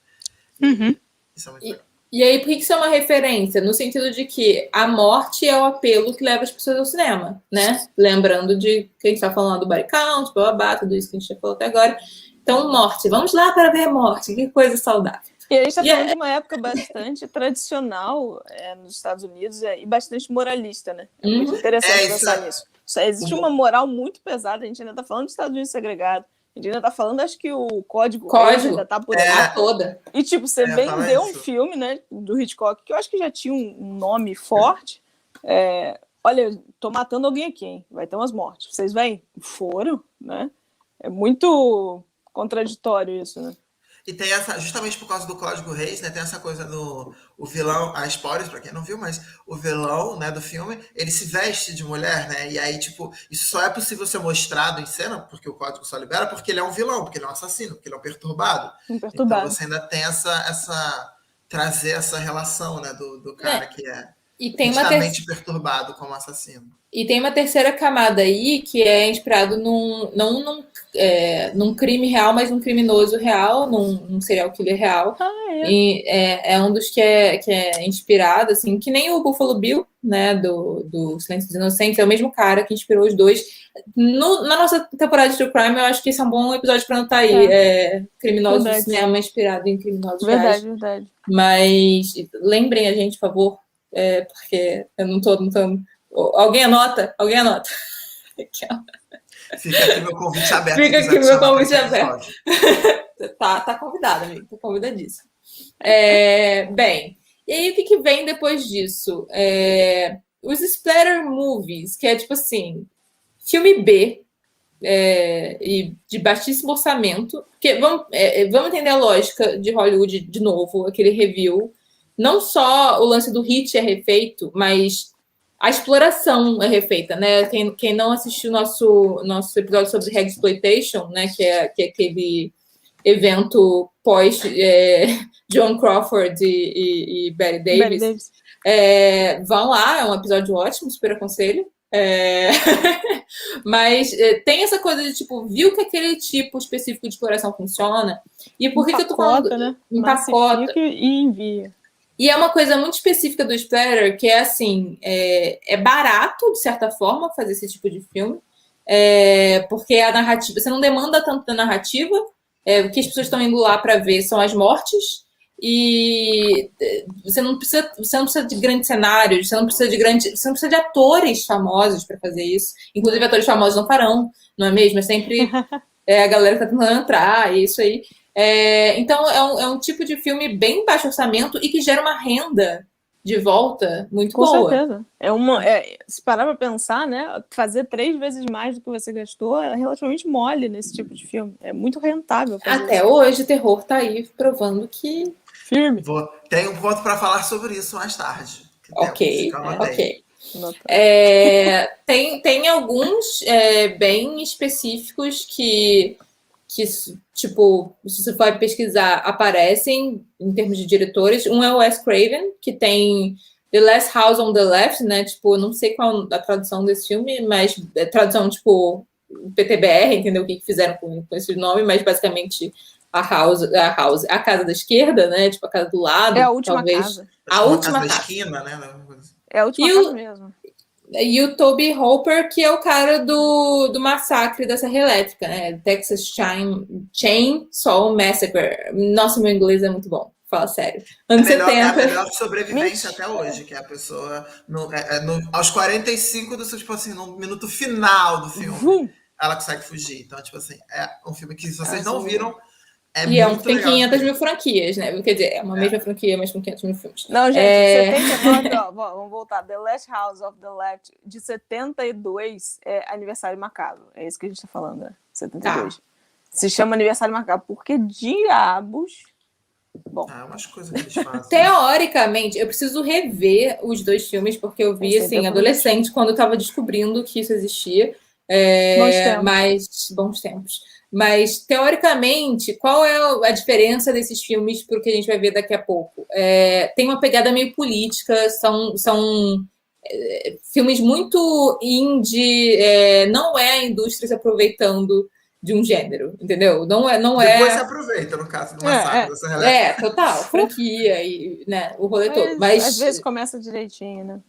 [SPEAKER 2] Isso é muito legal.
[SPEAKER 1] E aí, por que isso é uma referência? No sentido de que a morte é o apelo que leva as pessoas ao cinema, né? Lembrando de que a gente está falando do body count, babá, tudo isso que a gente já falou até agora. Então, morte. Vamos lá para ver a morte. Que coisa saudável.
[SPEAKER 3] E a gente está falando de uma época bastante tradicional nos Estados Unidos e bastante moralista, né? É muito interessante pensar nisso. Existe uma moral muito pesada. A gente ainda está falando dos Estados Unidos segregado. A gente ainda tá falando, acho que o código ainda tá por aí
[SPEAKER 1] toda.
[SPEAKER 3] E, tipo, você vendeu um filme, né, do Hitchcock, que eu acho que já tinha um nome forte. Olha, tô matando alguém aqui, hein? Vai ter umas mortes. Vocês vêm? Foram, né? É muito contraditório isso, né?
[SPEAKER 2] E tem justamente por causa do Código Reis, né? Tem essa coisa do o vilão, a spoilers pra quem não viu, mas o vilão, né, do filme, ele se veste de mulher, né? E aí, tipo, isso só é possível ser mostrado em cena, porque o código só libera, porque ele é um vilão, porque ele é um assassino, porque ele é um perturbado. Então você ainda tem trazer essa relação, né, do cara que é nitidamente perturbado como assassino.
[SPEAKER 1] E tem uma terceira camada aí, que é inspirado num crime real, mas num criminoso real, num serial killer real. E é um dos que é inspirado, assim, que nem o Buffalo Bill, né, do Silêncio dos Inocentes, é o mesmo cara que inspirou os dois. Na nossa temporada de True Crime, eu acho que esse é um bom episódio para anotar aí. Criminosos do cinema inspirado em criminosos reais.
[SPEAKER 3] Verdade.
[SPEAKER 1] Mas lembrem a gente, por favor, porque eu não tô Alguém anota? Alguém anota.
[SPEAKER 2] Fica aqui meu convite aberto.
[SPEAKER 1] Fica aqui meu convite aberto. Tá convidada, amigo. Tá convidadíssimo. Bem, e aí o que vem depois disso? Os splatter movies, que é tipo assim, filme B, e de baixíssimo orçamento. Porque vamos entender a lógica de Hollywood de novo, aquele review. Não só o lance do hit é refeito, mas a exploração é refeita, né? Quem não assistiu nosso episódio sobre Hexploitation, né? Que é aquele evento pós Joan Crawford e Bette Davis. Vão lá, é um episódio ótimo, super aconselho. Mas tem essa coisa de tipo, viu que aquele tipo específico de exploração funciona? E por que eu tô falando?
[SPEAKER 3] Né?
[SPEAKER 1] Empacota
[SPEAKER 3] e envia.
[SPEAKER 1] E é uma coisa muito específica do splatter, que é assim, é barato, de certa forma, fazer esse tipo de filme, porque a narrativa, você não demanda tanto da narrativa, o que as pessoas estão indo lá para ver são as mortes, e você não precisa de grandes cenários, você não precisa de atores famosos para fazer isso. Inclusive, atores famosos não farão, não é mesmo? É sempre a galera que tá tentando entrar, e isso aí. Então, é um tipo de filme bem baixo orçamento e que gera uma renda de volta muito boa.
[SPEAKER 3] Com certeza. Se parar pra pensar, né? Fazer 3 vezes mais do que você gastou é relativamente mole nesse tipo de filme. É muito rentável.
[SPEAKER 1] Até hoje, o terror tá aí provando que...
[SPEAKER 3] Firme.
[SPEAKER 2] Tem um ponto para falar sobre isso mais tarde.
[SPEAKER 1] Ok. Tem alguns bem específicos que, tipo, se você for pesquisar, aparecem em termos de diretores. Um é o Wes Craven, que tem The Last House on the Left, né? Tipo, não sei qual a tradução desse filme, mas tradução, tipo, PTBR, entendeu? O que fizeram com esse nome, mas basicamente a casa da esquerda, né? Tipo, a casa do lado.
[SPEAKER 3] É a última
[SPEAKER 1] talvez.
[SPEAKER 3] casa.
[SPEAKER 2] A última casa da esquina, né?
[SPEAKER 3] É a última casa mesmo.
[SPEAKER 1] E o Toby Hooper, que é o cara do massacre da Serra Elétrica, né? Texas Chainsaw Massacre. Nossa, meu inglês é muito bom. Fala sério. Anos 70.
[SPEAKER 2] É a melhor sobrevivência até hoje, que é a pessoa, aos 45 do tipo assim, no minuto final do filme, ela consegue fugir. Então, tipo assim, é um filme que, se vocês não viram,
[SPEAKER 1] tem 500 mil franquias, né? Quer dizer, é uma mesma franquia, mas com 500 mil filmes.
[SPEAKER 3] Não, gente, 79, ó, vamos voltar. The Last House of the Left, de 72, é Aniversário Macabro. É isso que a gente tá falando, né? 72. Tá. Se chama Aniversário Macabro, porque diabos... Bom.
[SPEAKER 2] Umas coisas que eles fazem.
[SPEAKER 1] Teoricamente, eu preciso rever os 2 filmes, porque eu vi, assim, adolescente, quando eu tava descobrindo que isso existia. Bons tempos. Mas, teoricamente, qual é a diferença desses filmes para o que a gente vai ver daqui a pouco? Tem uma pegada meio política, são filmes muito indie, não é a indústria se aproveitando de um gênero, entendeu?
[SPEAKER 2] Depois se aproveita, no caso do massacre dessa relação.
[SPEAKER 1] Total, franquia e, né, o rolê todo. Mas
[SPEAKER 3] às vezes começa direitinho, né?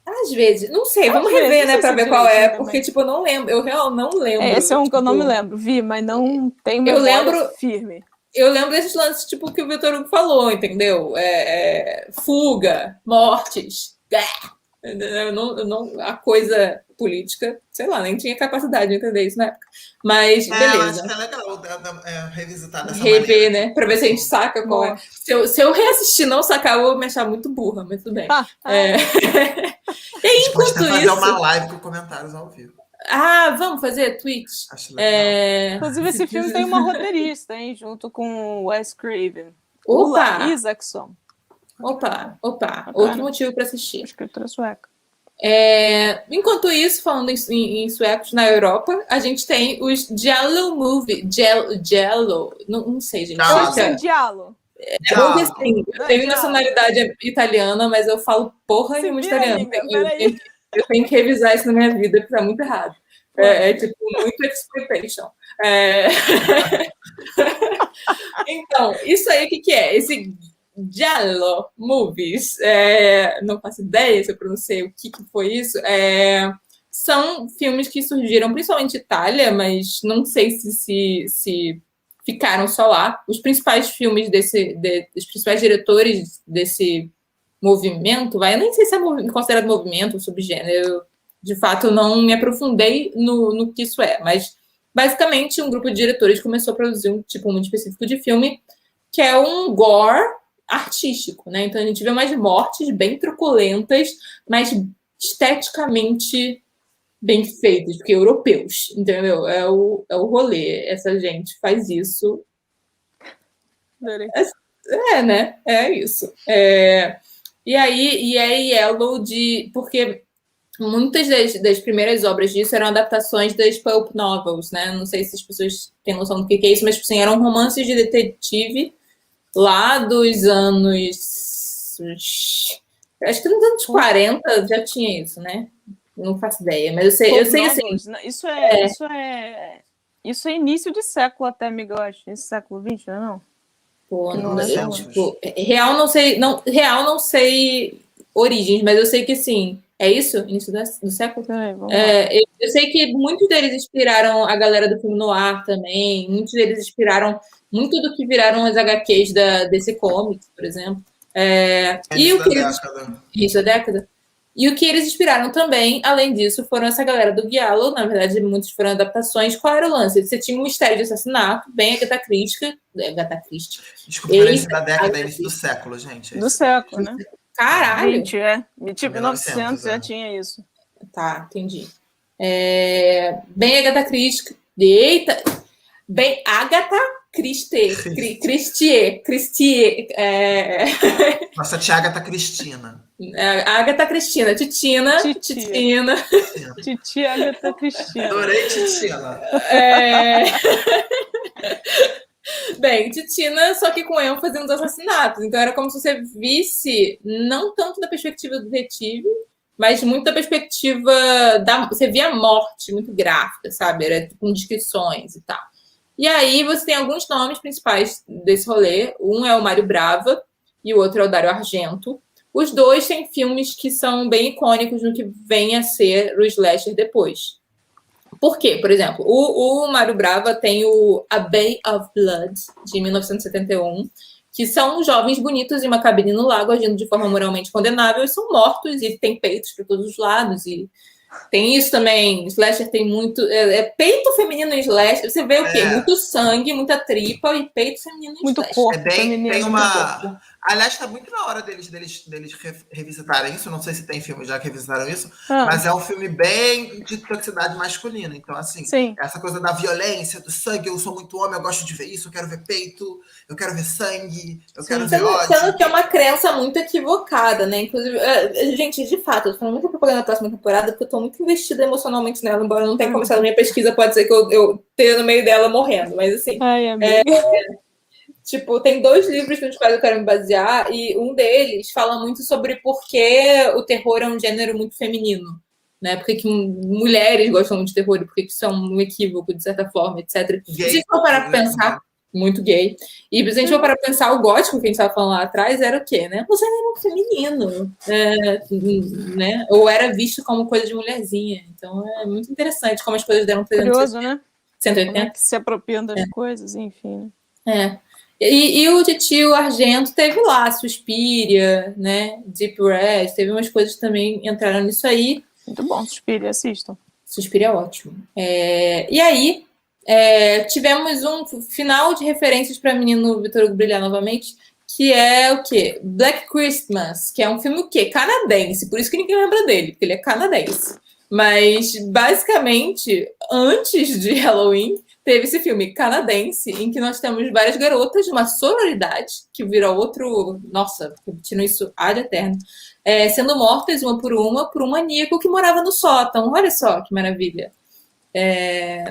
[SPEAKER 1] Às vezes, não sei, vamos rever, né, pra ver qual é, porque, tipo, eu não lembro, eu realmente não lembro.
[SPEAKER 3] Esse é um que eu não me lembro, vi, mas não tem memória firme.
[SPEAKER 1] Eu lembro desses lances, tipo, que o Vitor Hugo falou, entendeu? Fuga, mortes, a coisa política, sei lá, nem tinha capacidade de entender isso na época. Mas, beleza.
[SPEAKER 2] Acho que é legal revisitar dessa
[SPEAKER 1] maneira. Né? Pra ver se a gente saca qual é. Se eu reassistir e não sacar, eu vou me achar muito burra, mas tudo bem. E aí, enquanto isso...
[SPEAKER 2] fazer uma live com comentários ao vivo.
[SPEAKER 1] Vamos fazer Twitch?
[SPEAKER 2] Acho legal.
[SPEAKER 3] Inclusive, esse filme tem uma roteirista, hein? Junto com o Wes Craven.
[SPEAKER 1] Opa!
[SPEAKER 3] Isaacson.
[SPEAKER 1] Opa. Outro motivo para assistir.
[SPEAKER 3] Escritora sueca.
[SPEAKER 1] Enquanto isso, falando em suecos, na Europa, a gente tem os Giallo Movie. Giallo. Não sei, gente.
[SPEAKER 3] Giallo.
[SPEAKER 1] Eu tenho nacionalidade italiana, mas eu falo porra nenhuma italiano. Eu tenho que revisar isso na minha vida, porque tá muito errado. Tipo, muito exploitation. Então, isso aí, o que é? Esse Giallo Movies, não faço ideia se eu pronunciei o que foi isso, são filmes que surgiram principalmente em Itália, mas não sei se ficaram só lá. Os principais filmes os principais diretores desse movimento, eu nem sei se é considerado movimento ou subgênero, de fato, não me aprofundei no que isso é. Mas, basicamente, um grupo de diretores começou a produzir um tipo muito específico de filme, que é um gore artístico, né? Então, a gente vê umas mortes bem truculentas, mas esteticamente bem feitos, porque europeus, entendeu? É o rolê. Essa gente faz isso. Né? É isso. E aí é Yellow porque muitas das primeiras obras disso eram adaptações das pulp novels, né? Não sei se as pessoas têm noção do que é isso, mas assim, eram romances de detetive lá dos anos... Acho que nos anos 40 já tinha isso, né? Não faço ideia, mas eu sei assim.
[SPEAKER 3] Isso é início de século até, amiga, eu acho. Esse século XX, não?
[SPEAKER 1] Pô, real não sei origens, mas eu sei que sim. É isso? Início do século? Eu sei que muitos deles inspiraram a galera do filme noir também. Muitos deles inspiraram muito do que viraram as HQs da DC Comics, por exemplo. Isso, a década. E o que eles inspiraram também, além disso, foram essa galera do Giallo. Na verdade, muitos foram adaptações. Qual era o lance? Você tinha um mistério de assassinato, bem Agatha Christie.
[SPEAKER 2] Desculpa, início da década, início do século, gente.
[SPEAKER 3] Do século, né?
[SPEAKER 1] Caralho!
[SPEAKER 3] 20, tipo, 1900 já tinha isso.
[SPEAKER 1] Tá, entendi. Bem Agatha Christie. Eita! Bem Agatha Christie.
[SPEAKER 2] Nossa tia Agatha Cristina.
[SPEAKER 1] Agatha Cristina. Titina.
[SPEAKER 3] Titia Agatha Cristina.
[SPEAKER 2] Adorei Titina.
[SPEAKER 1] Bem, Titina, só que com ênfase nos assassinatos. Então era como se você visse, não tanto da perspectiva do detetive, mas muito da perspectiva você via a morte muito gráfica, sabe? Era com descrições e tal. E aí você tem alguns nomes principais desse rolê. Um é o Mário Brava e o outro é o Dario Argento. Os dois têm filmes que são bem icônicos no que vem a ser o slasher depois. Por quê? Por exemplo, o Mário Brava tem o A Bay of Blood, de 1971, que são jovens bonitos em uma cabine no lago agindo de forma moralmente condenável e são mortos e tem peitos para todos os lados e tem isso também. Slasher tem muito... peito feminino em slasher. Você vê o quê? Muito sangue, muita tripa e peito feminino em
[SPEAKER 3] muito
[SPEAKER 1] slasher.
[SPEAKER 3] Corpo feminino.
[SPEAKER 2] Tem uma... Aliás, está muito na hora deles revisitarem isso. Não sei se tem filme já que revisitaram isso, mas é um filme bem de toxicidade masculina. Então, assim, essa coisa da violência, do sangue, eu sou muito homem, eu gosto de ver isso, eu quero ver peito, eu quero ver sangue, eu quero ver ódio.
[SPEAKER 1] Sendo que é uma crença muito equivocada, né? Inclusive, gente, de fato, eu tô falando muito propaganda da próxima temporada, porque eu tô muito investida emocionalmente nela, embora eu não tenha começado a minha pesquisa, pode ser que eu esteja no meio dela morrendo, mas assim... Tipo, tem 2 livros nos quais eu quero me basear, e um deles fala muito sobre por que o terror é um gênero muito feminino, né? Por que mulheres gostam muito de terror, e por que isso é um equívoco, de certa forma, etc. Se a gente for parar pra pensar, muito gay, e se a gente for parar pra pensar, o gótico que a gente estava falando lá atrás era o quê, né? O gênero feminino, né? Ou era visto como coisa de mulherzinha. Então é muito interessante como as coisas deram
[SPEAKER 3] 360, né?
[SPEAKER 1] 180.
[SPEAKER 3] Como é que se apropriando das coisas, enfim.
[SPEAKER 1] E o Titio Argento teve lá Suspiria, né? Deep Red, teve umas coisas que também entraram nisso aí.
[SPEAKER 3] Muito bom, Suspiria, assistam.
[SPEAKER 1] Suspiria é ótimo. E aí, tivemos um final de referências para menino Vitor Hugo brilhar novamente, que é o quê? Black Christmas, que é um filme o quê? Canadense, por isso que ninguém lembra dele, porque ele é canadense. Mas, basicamente, antes de Halloween, teve esse filme canadense, em que nós temos várias garotas de uma sororidade, que vira outro... Nossa, repetindo isso ad eterno. Sendo mortas uma por um maníaco que morava no sótão. Olha só que maravilha.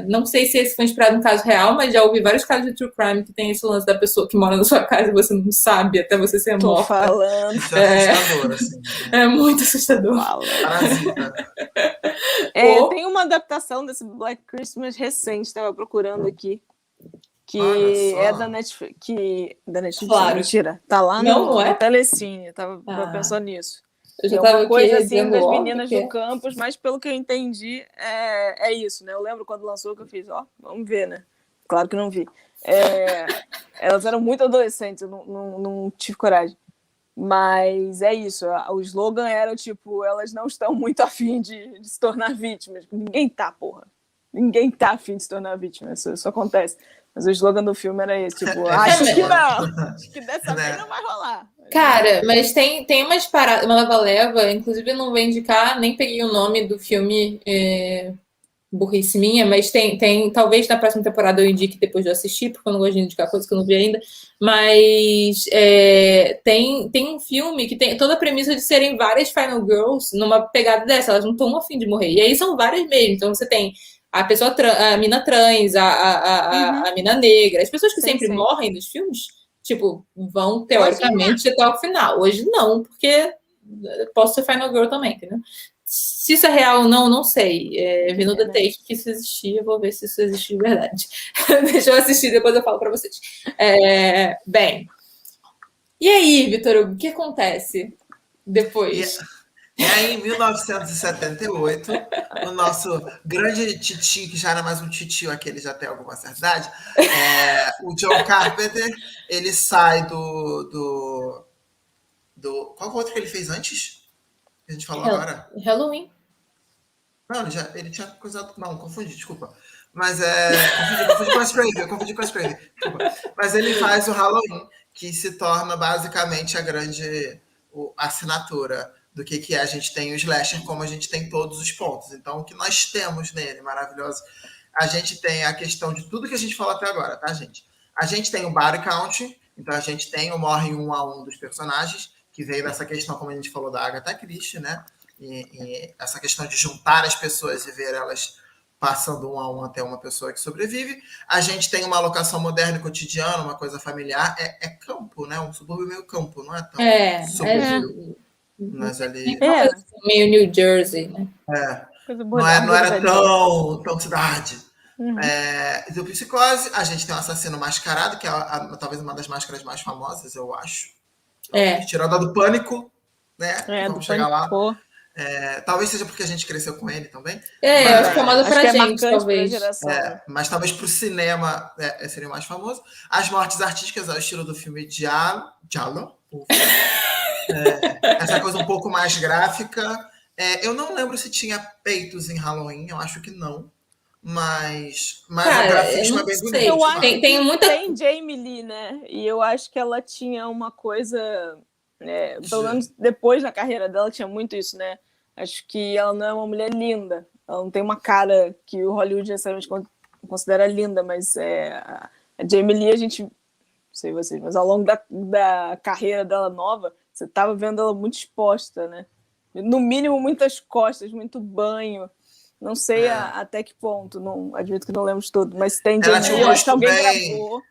[SPEAKER 1] Não sei se esse foi inspirado no caso real, mas já ouvi vários casos de true crime que tem esse lance da pessoa que mora na sua casa e você não sabe até você ser morta.
[SPEAKER 3] Tô falando.
[SPEAKER 2] Isso é assustador, assim.
[SPEAKER 1] É muito assustador.
[SPEAKER 2] Parasita.
[SPEAKER 3] Tem uma adaptação desse Black Christmas recente, estava procurando aqui, que é da Netflix. Da Netflix,
[SPEAKER 1] claro.
[SPEAKER 3] Mentira, tá lá no Telecine, tava pensando nisso.
[SPEAKER 1] Eu já tava
[SPEAKER 3] uma coisa assim das
[SPEAKER 1] logo,
[SPEAKER 3] meninas do campus, mas pelo que eu entendi, é isso, né? Eu lembro quando lançou que eu fiz, vamos ver, né? Claro que não vi. Elas eram muito adolescentes, eu não tive coragem. Mas é isso, o slogan era tipo, elas não estão muito afim de se tornar vítimas. Ninguém tá, porra. Ninguém tá afim de se tornar vítima, isso acontece. Mas o slogan do filme era esse, tipo, acho que não, acho que dessa vez não vai rolar.
[SPEAKER 1] Cara, mas tem umas paradas, uma leva-leva, inclusive eu não vou indicar, nem peguei o nome do filme, burrice minha, mas tem, talvez na próxima temporada eu indique depois de eu assistir, porque eu não gosto de indicar coisas que eu não vi ainda, mas tem um filme que tem toda a premissa de serem várias Final Girls numa pegada dessa, elas não estão a fim de morrer, e aí são várias mesmo, então você tem a pessoa a mina trans, a mina negra, as pessoas que sempre morrem nos filmes, tipo, vão teoricamente até o final. Hoje não, porque posso ser Final Girl também, entendeu? Se isso é real ou não, não sei. Vi no The Take que isso existia, vou ver se isso existe de verdade. Deixa eu assistir, depois eu falo pra vocês. Bem, e aí, Vitor Hugo, o que acontece depois?
[SPEAKER 2] E aí, em 1978, o nosso grande titio, que já era mais um titio, aquele já tem alguma certa idade, o John Carpenter, ele sai do qual outro que ele fez antes? Que a gente falou agora?
[SPEAKER 1] Halloween.
[SPEAKER 2] Não, ele tinha coisado... Não, confundi, desculpa. Mas confundi com a Scraven. Desculpa. Mas ele faz o Halloween, que se torna basicamente a grande assinatura do que é. A gente tem o slasher, como a gente tem todos os pontos. Então, o que nós temos nele, maravilhoso, a gente tem a questão de tudo que a gente falou até agora, tá, gente? A gente tem o body count, então a gente tem o morre 1 a 1 dos personagens, que veio dessa questão, como a gente falou, da Agatha Christie, né? E essa questão de juntar as pessoas e ver elas passando 1 a 1 até uma pessoa que sobrevive. A gente tem uma alocação moderna e cotidiana, uma coisa familiar. É campo, né? Um subúrbio meio campo, não é tão subúrbio. Mas ali...
[SPEAKER 1] meio New Jersey, né?
[SPEAKER 2] Não era tão cidade. Do Psicose, a gente tem um assassino mascarado, que é talvez uma das máscaras mais famosas, eu acho. Tirando a do Pânico, né? Vamos chegar lá. Talvez seja porque a gente cresceu com ele também.
[SPEAKER 1] Acho que é famosa pra gente, talvez.
[SPEAKER 2] Mas talvez pro cinema seria mais famoso. As mortes artísticas ao estilo do filme Giallo. Essa coisa um pouco mais gráfica. Eu não lembro se tinha peitos em Halloween, eu acho que não. Mas
[SPEAKER 1] cara,
[SPEAKER 2] o grafismo é bem bonito.
[SPEAKER 3] Eu acho tem Jamie Lee, né? E eu acho que ela tinha uma coisa... pelo menos depois na carreira dela tinha muito isso, né? Acho que ela não é uma mulher linda. Ela não tem uma cara que o Hollywood necessariamente considera linda, mas a Jamie Lee, a gente... Não sei vocês, mas ao longo da carreira dela nova, você tava vendo ela muito exposta, né? No mínimo, muitas costas, muito banho. Não sei até que ponto, não, admito que não lembro de tudo, mas tem Jamie Lee, eu acho que alguém gravou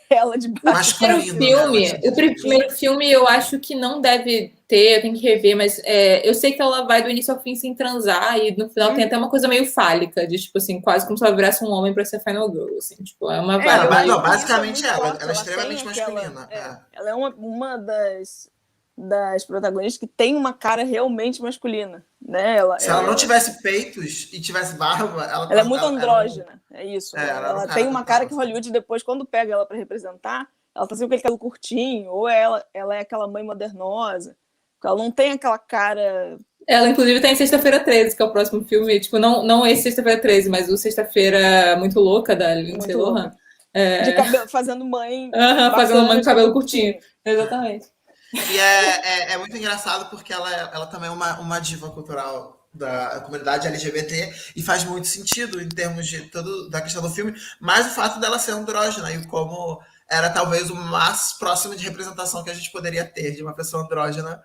[SPEAKER 3] ela de baixo.
[SPEAKER 1] O primeiro filme eu acho que não deve ter, eu tenho que rever, mas eu sei que ela vai do início ao fim sem transar e no final tem até uma coisa meio fálica, de tipo assim, quase como se ela virasse um homem pra ser Final Girl, assim, tipo, é uma vibe.
[SPEAKER 2] Basicamente ela é extremamente masculina.
[SPEAKER 3] Ela é uma das protagonistas que tem uma cara realmente masculina, né?
[SPEAKER 2] Se ela não tivesse peitos e tivesse barba,
[SPEAKER 3] ela é muito andrógena, é isso. Ela tem uma cara que Hollywood depois, quando pega ela para representar, ela tá sempre com aquele cabelo curtinho, ou ela é aquela mãe modernosa, ela não tem aquela cara...
[SPEAKER 1] Ela, inclusive, tá em Sexta-feira 13, que é o próximo filme, tipo, não esse Sexta-feira 13, mas o Sexta-feira Muito Louca, da Lindsay Lohan.
[SPEAKER 3] De cabelo, fazendo mãe...
[SPEAKER 1] fazendo mãe com cabelo curtinho. Exatamente.
[SPEAKER 2] E é muito engraçado porque ela também é uma diva cultural da comunidade LGBT e faz muito sentido em termos de da questão do filme, mas o fato dela ser andrógena e como era talvez o mais próximo de representação que a gente poderia ter de uma pessoa andrógena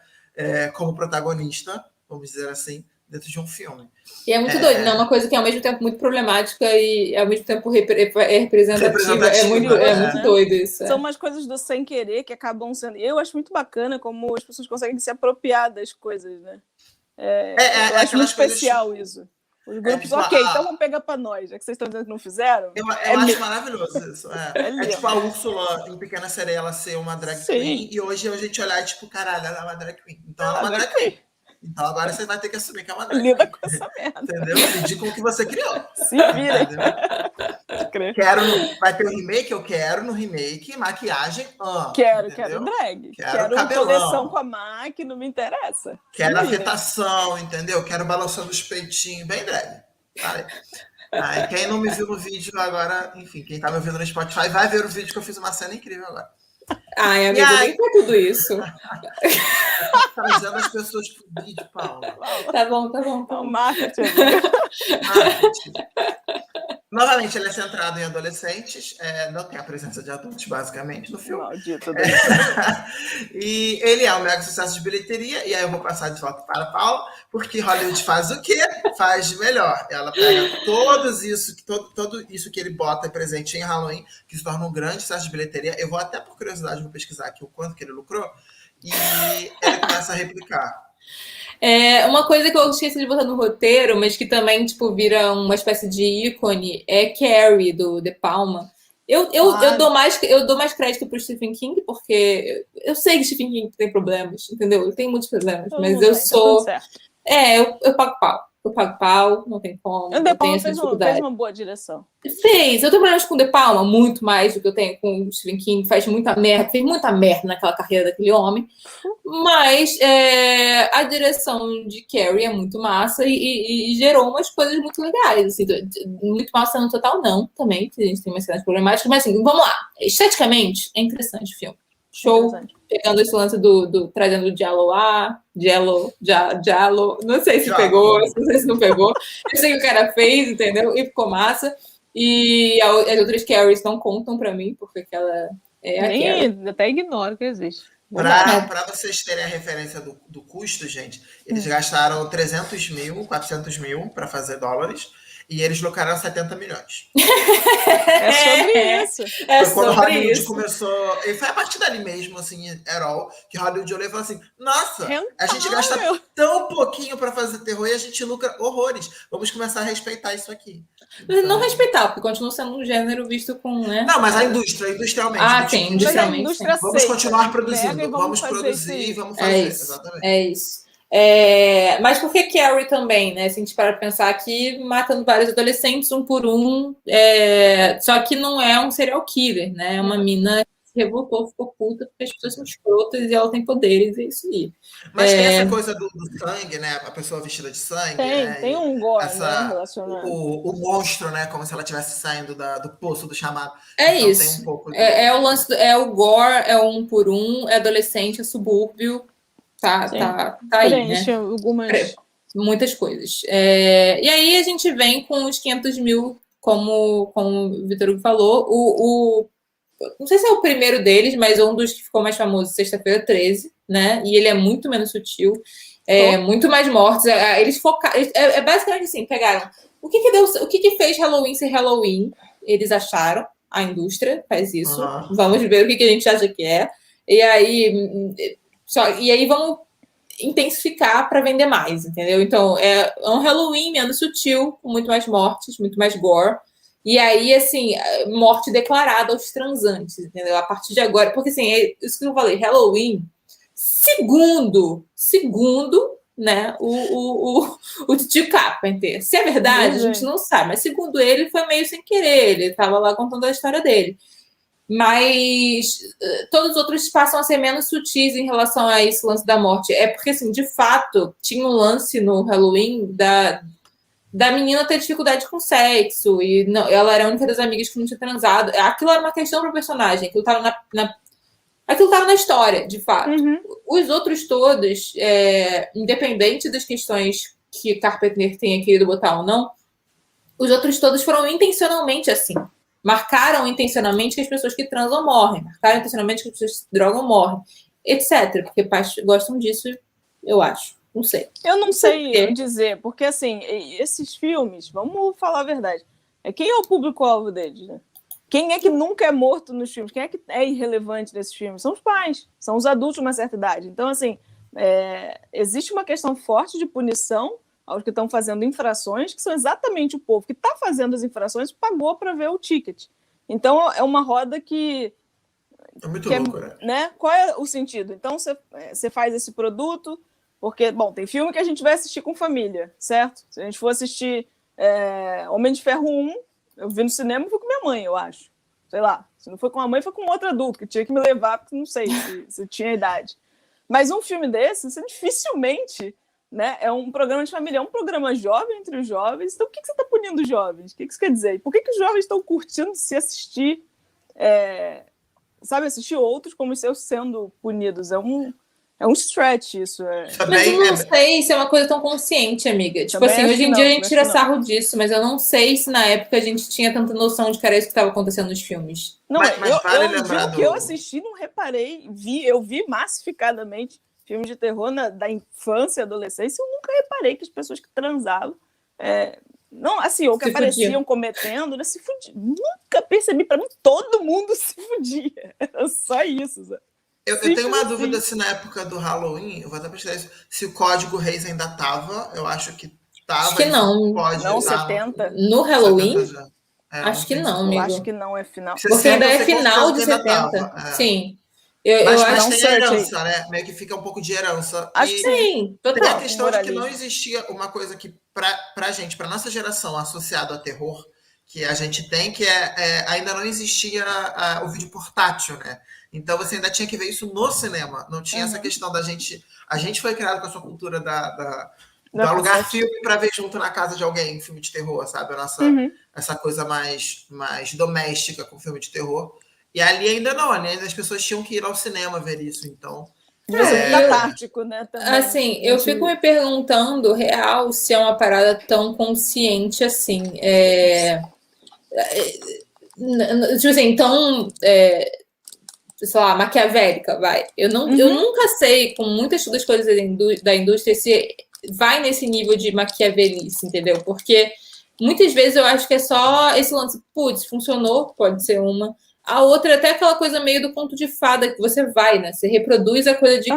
[SPEAKER 2] como protagonista, vamos dizer assim, dentro de um filme.
[SPEAKER 1] E é muito doido, né? Uma coisa que é ao mesmo tempo muito problemática e ao mesmo tempo representativa. É muito doido isso.
[SPEAKER 3] São umas coisas do sem querer que acabam sendo... Eu acho muito bacana como as pessoas conseguem se apropriar das coisas, né? Eu acho muito especial isso. Os grupos, então vamos pegar pra nós, já que vocês estão dizendo que não fizeram.
[SPEAKER 2] Eu acho maravilhoso isso. É tipo a Úrsula em Pequena Sereia, ela ser uma drag queen, e hoje a gente olhar e tipo, caralho, ela é uma drag queen. Então ela é uma drag queen. Então agora você vai ter que assumir que é uma drag queen.
[SPEAKER 3] Lida com essa merda.
[SPEAKER 2] Entendeu? Lide com o que você criou.
[SPEAKER 3] Se vira.
[SPEAKER 2] Vai ter o remake, eu quero no remake, maquiagem,
[SPEAKER 3] quero drag. Quero coleção com a MAC, não me interessa.
[SPEAKER 2] Quero afetação, entendeu? Quero balançando os peitinhos, bem drag. Vale. Quem não me viu no vídeo agora, enfim, quem tá me ouvindo no Spotify, vai ver o vídeo que eu fiz uma cena incrível agora.
[SPEAKER 1] Ai, amigo, nem foi tudo isso.
[SPEAKER 2] Trazendo as pessoas pro vídeo, Paula.
[SPEAKER 1] Tá bom.
[SPEAKER 3] Marketing.
[SPEAKER 2] Novamente, ele é centrado em adolescentes, não tem a presença de adultos, basicamente, no filme.
[SPEAKER 3] Maldito.
[SPEAKER 2] E ele é um mega sucesso de bilheteria, e aí eu vou passar de volta para a Paula, porque Hollywood faz o quê? Faz de melhor. Ela pega todo isso que ele bota presente em Halloween, que se torna um grande sucesso de bilheteria. Eu vou até, por curiosidade, vou pesquisar aqui o quanto que ele lucrou, e ele começa a replicar.
[SPEAKER 1] Uma coisa que eu esqueci de botar no roteiro, mas que também, tipo, vira uma espécie de ícone, é Carrie, do De Palma. Eu dou mais crédito pro Stephen King, porque eu sei que Stephen King tem problemas, entendeu? Ele tem muitos problemas, mas eu sou... Eu pago pau. Eu pago pau, não tem como.
[SPEAKER 3] O De Palma fez uma boa direção.
[SPEAKER 1] Fez. Eu tenho problemas com o De Palma, muito mais do que eu tenho com o Stephen King. Fez muita merda naquela carreira daquele homem. Mas a direção de Carrie é muito massa e gerou umas coisas muito legais. Assim, muito massa no total, não, também. A gente tem umas cenas problemáticas. Mas assim, vamos lá. Esteticamente, é interessante o filme. Show. Pegando esse lance trazendo o Giallo, não sei se pegou, não sei se não pegou. Eu sei que o cara fez, entendeu? E ficou massa. E as outras Carries não contam pra mim, porque aquela é a Carrie.
[SPEAKER 3] Até ignoro que existe.
[SPEAKER 2] Para vocês terem a referência do custo, gente, eles gastaram 300 mil, 400 mil para fazer dólares. E eles lucraram 70 milhões.
[SPEAKER 3] É sobre isso.
[SPEAKER 2] Foi quando Hollywood começou... E foi a partir dali mesmo, assim, que Hollywood olhou e falou assim, nossa, a gente gasta tão pouquinho para fazer terror e a gente lucra horrores. Vamos começar a respeitar isso aqui.
[SPEAKER 1] Então... Não respeitar, porque continua sendo um gênero visto com... né?
[SPEAKER 2] Não, mas industrialmente.
[SPEAKER 1] Sim, industrialmente.
[SPEAKER 2] Vamos continuar produzindo. Vamos produzir, vamos fazer. Exatamente.
[SPEAKER 1] É isso. Mas por que Carrie também, né? Se a gente parar pra pensar aqui, matando vários adolescentes, um por um, só que não é um serial killer, né? É uma mina que se revoltou, ficou puta, porque as pessoas são escrotas e ela tem poderes, é isso aí.
[SPEAKER 2] Mas tem essa coisa do sangue, né? A pessoa vestida de sangue.
[SPEAKER 3] Tem um gore, né? Relacionado.
[SPEAKER 2] O monstro, né? Como se ela estivesse saindo do poço do chamado.
[SPEAKER 1] Então, isso. Tem um pouco o lance, o gore, é um por um, é adolescente, é subúrbio. Tá aí, né? Muitas coisas. E aí a gente vem com os 500 mil, como o Vitor Hugo falou, não sei se é o primeiro deles, mas um dos que ficou mais famoso, Sexta-feira 13, né? E ele é muito menos sutil, muito mais mortes. Eles focaram. Basicamente assim, pegaram o que fez Halloween ser Halloween. Eles acharam, a indústria faz isso. Vamos ver o que a gente acha que é. E aí vamos intensificar para vender mais, entendeu? Então, é um Halloween menos sutil, com muito mais mortes, muito mais gore. E aí, assim, morte declarada aos transantes, entendeu? A partir de agora, porque assim, isso que eu falei, Halloween, segundo, né, o Tio Carpenter. Se é verdade, a gente não sabe, mas segundo ele, foi meio sem querer, ele estava lá contando a história dele. Mas todos os outros passam a ser menos sutis em relação a esse lance da morte. É porque, assim, de fato, tinha um lance no Halloween da menina ter dificuldade com sexo, e não, ela era a única das amigas que não tinha transado. Aquilo era uma questão para o personagem, aquilo estava na história, de fato. Os outros todos, independente das questões que Carpenter tenha querido botar ou não, os outros todos foram intencionalmente assim. Marcaram intencionalmente que as pessoas que transam morrem. Marcaram intencionalmente que as pessoas que se drogam morrem. Etc. Porque pais gostam disso, eu acho. Não sei.
[SPEAKER 3] Eu não sei dizer. Porque, assim, esses filmes, vamos falar a verdade. Quem é o público-alvo deles, né? Quem é que nunca é morto nos filmes? Quem é que é irrelevante nesses filmes? São os pais. São os adultos de uma certa idade. Então, assim, existe uma questão forte de punição aos que estão fazendo infrações, que são exatamente o povo que está fazendo as infrações pagou para ver o ticket. Então, é uma roda que...
[SPEAKER 2] É muito louco,
[SPEAKER 3] né? Qual é o sentido? Então, você faz esse produto, porque, bom, tem filme que a gente vai assistir com família, certo? Se a gente for assistir Homem de Ferro 1, Eu vi no cinema e fui com minha mãe, eu acho. Sei lá. Se não foi com a mãe, foi com outro adulto, que tinha que me levar, porque não sei se tinha idade. Mas um filme desse, você dificilmente... Né? É um programa de família, é um programa jovem entre os jovens. Então, por que você está punindo os jovens? O que isso quer dizer? Por que os jovens estão curtindo se assistir, assistir outros como os seus sendo punidos? É um stretch isso.
[SPEAKER 1] Mas eu não sei se é uma coisa tão consciente, amiga. Tipo assim, hoje em dia a gente tira sarro disso, mas eu não sei se na época a gente tinha tanta noção de que era isso que estava acontecendo nos filmes.
[SPEAKER 3] Não, mas vale lembrar que eu assisti, não reparei, eu vi massificadamente filmes de terror da infância e adolescência, eu nunca reparei que as pessoas que transavam, não, assim, ou que apareciam cometendo, né, se fudiam. Nunca percebi, para mim, todo mundo se fudia. Era só isso, sabe?
[SPEAKER 2] Eu tenho uma dúvida se na época do Halloween, eu vou até pesquisar isso, se o Código Reis ainda tava, eu acho que tava.
[SPEAKER 1] Acho que não.
[SPEAKER 3] Não, 70.
[SPEAKER 1] No Halloween?
[SPEAKER 2] 70
[SPEAKER 1] acho que não, amigo.
[SPEAKER 3] Eu acho que não é final.
[SPEAKER 1] Porque ainda é final de 70. Sim.
[SPEAKER 2] Mas acho que tem herança, né? Meio que fica um pouco de herança.
[SPEAKER 1] Acho que sim, total.
[SPEAKER 2] Tem a questão de que não existia uma coisa que, pra gente, pra nossa geração, associado a terror, que a gente tem, que ainda não existia o vídeo portátil, né? Então você ainda tinha que ver isso no cinema. Não tinha essa questão da gente... A gente foi criado com essa cultura do alugar filme para ver junto na casa de alguém, filme de terror, sabe? Essa coisa mais doméstica com filme de terror. E ali ainda não, ali as pessoas tinham que ir ao cinema ver isso, então...
[SPEAKER 3] catártico, né? Também.
[SPEAKER 1] Assim, eu fico me perguntando, real, se é uma parada tão consciente assim. Tipo assim, tão... sei lá, maquiavélica, vai. Eu nunca sei, com muitas das coisas da indústria, se vai nesse nível de maquiavelice, entendeu? Porque muitas vezes eu acho que é só esse lance, putz, funcionou, pode ser uma... A outra é até aquela coisa meio do conto de fada, que você vai, né? Você reproduz a coisa de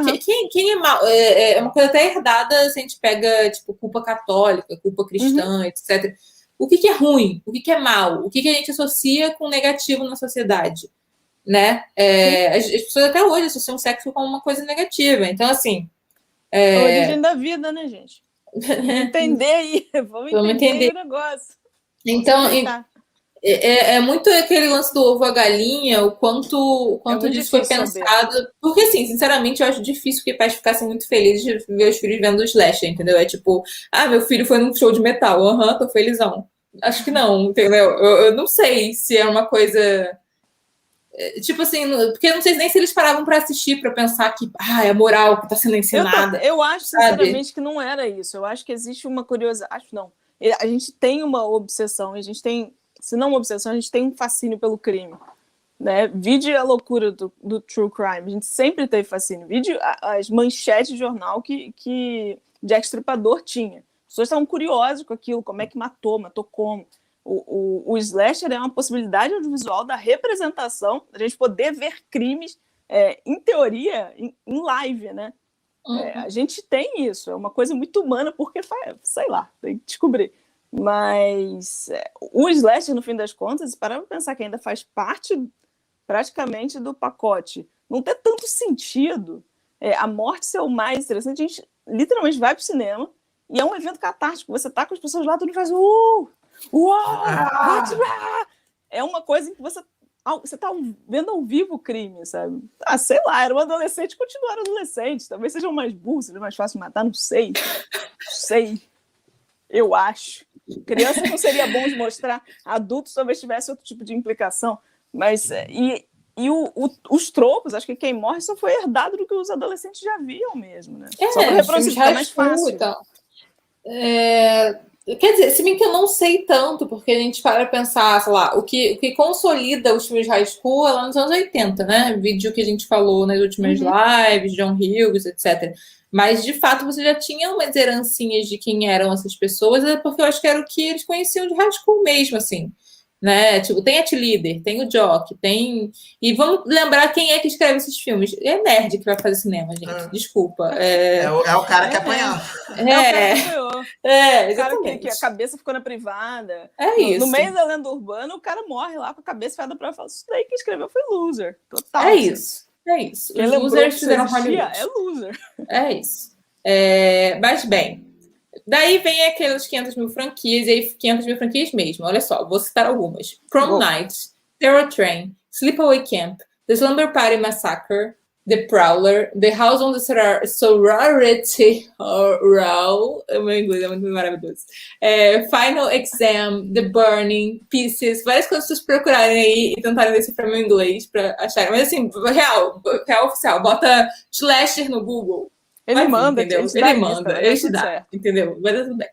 [SPEAKER 1] quem é mal. É uma coisa até herdada se a gente pega, tipo, culpa católica, culpa cristã, etc. O que é ruim? O que é mal? O que a gente associa com negativo na sociedade? Né? As pessoas até hoje associam o sexo como uma coisa negativa. Então, assim...
[SPEAKER 3] A origem da vida, né, gente? Vamos entender aí. Vamos entender o negócio.
[SPEAKER 1] Então... É muito aquele lance do ovo à galinha, o quanto disso foi pensado. Saber. Porque, assim, sinceramente, eu acho difícil que pais ficassem muito felizes de ver os filhos vendo o slasher, entendeu? É tipo, meu filho foi num show de metal, tô felizão. Acho que não, entendeu? Eu não sei se é uma coisa... Tipo assim, porque eu não sei nem se eles paravam para assistir, para pensar que é a moral que está sendo ensinada.
[SPEAKER 3] Eu acho, sinceramente, que não era isso. Eu acho que existe uma curiosidade. Acho não. A gente tem uma obsessão, a gente tem... Se não uma obsessão, a gente tem um fascínio pelo crime. Né? Vide a loucura do true crime. A gente sempre teve fascínio. Vide as manchetes de jornal que Jack Stripador tinha. As pessoas estavam curiosas com aquilo, como é que matou como. O slasher é uma possibilidade audiovisual da representação, da gente poder ver crimes, em teoria, em live, né? A gente tem isso, é uma coisa muito humana, porque, sei lá, tem que descobrir. Mas o slasher, no fim das contas, para pensar que ainda faz parte praticamente do pacote, não tem tanto sentido a morte ser o mais interessante. A gente literalmente vai para o cinema e é um evento catártico. Você tá com as pessoas lá, tudo faz é uma coisa em que você tá vendo ao vivo o crime, sabe? Sei lá, era um adolescente, continuaram adolescente, talvez sejam mais burros, seja mais fácil matar, não sei, eu acho. Criança não seria bom de mostrar, adultos talvez tivesse outro tipo de implicação, mas os tropos, acho que quem morre só foi herdado do que os adolescentes já viam mesmo, né? Só para reproduzir, ficar mais fácil.
[SPEAKER 1] Quer dizer, se bem que eu não sei tanto, porque a gente para pensar, sei lá, o que consolida os filmes de high school é lá nos anos 80, né? Vídeo que a gente falou nas últimas lives, John Hughes, etc. Mas, de fato, você já tinha umas herancinhas de quem eram essas pessoas, porque eu acho que era o que eles conheciam de high school mesmo, assim. Né? Tipo, tem a T-Leader, tem o Jock, tem... E vamos lembrar quem é que escreve esses filmes. É nerd que vai fazer cinema, gente. Desculpa.
[SPEAKER 2] É o cara que apanhou.
[SPEAKER 3] O cara que a cabeça ficou na privada.
[SPEAKER 1] Isso.
[SPEAKER 3] No meio da lenda urbana, o cara morre lá com a cabeça enfiada pra fora. Isso daí que escreveu foi Loser. Total.
[SPEAKER 1] É isso. Os losers fizeram Hollywood.
[SPEAKER 3] É Loser.
[SPEAKER 1] É isso. Mas, bem... Daí vem aquelas 500 mil franquias, e aí 500 mil franquias mesmo. Olha só, vou citar algumas. Prom Night, Terror Train, Sleepaway Camp, The Slumber Party Massacre, The Prowler, The House on the Sorority Row, o meu inglês é muito maravilhoso, Final Exam, The Burning, Pieces, várias coisas que vocês procurarem aí e tentarem decifrar meu inglês pra acharem. Mas assim, real oficial, bota slasher no Google.
[SPEAKER 3] Ele manda,
[SPEAKER 1] entendeu? Ele manda, ele te dá, entendeu? Vai dar tudo bem.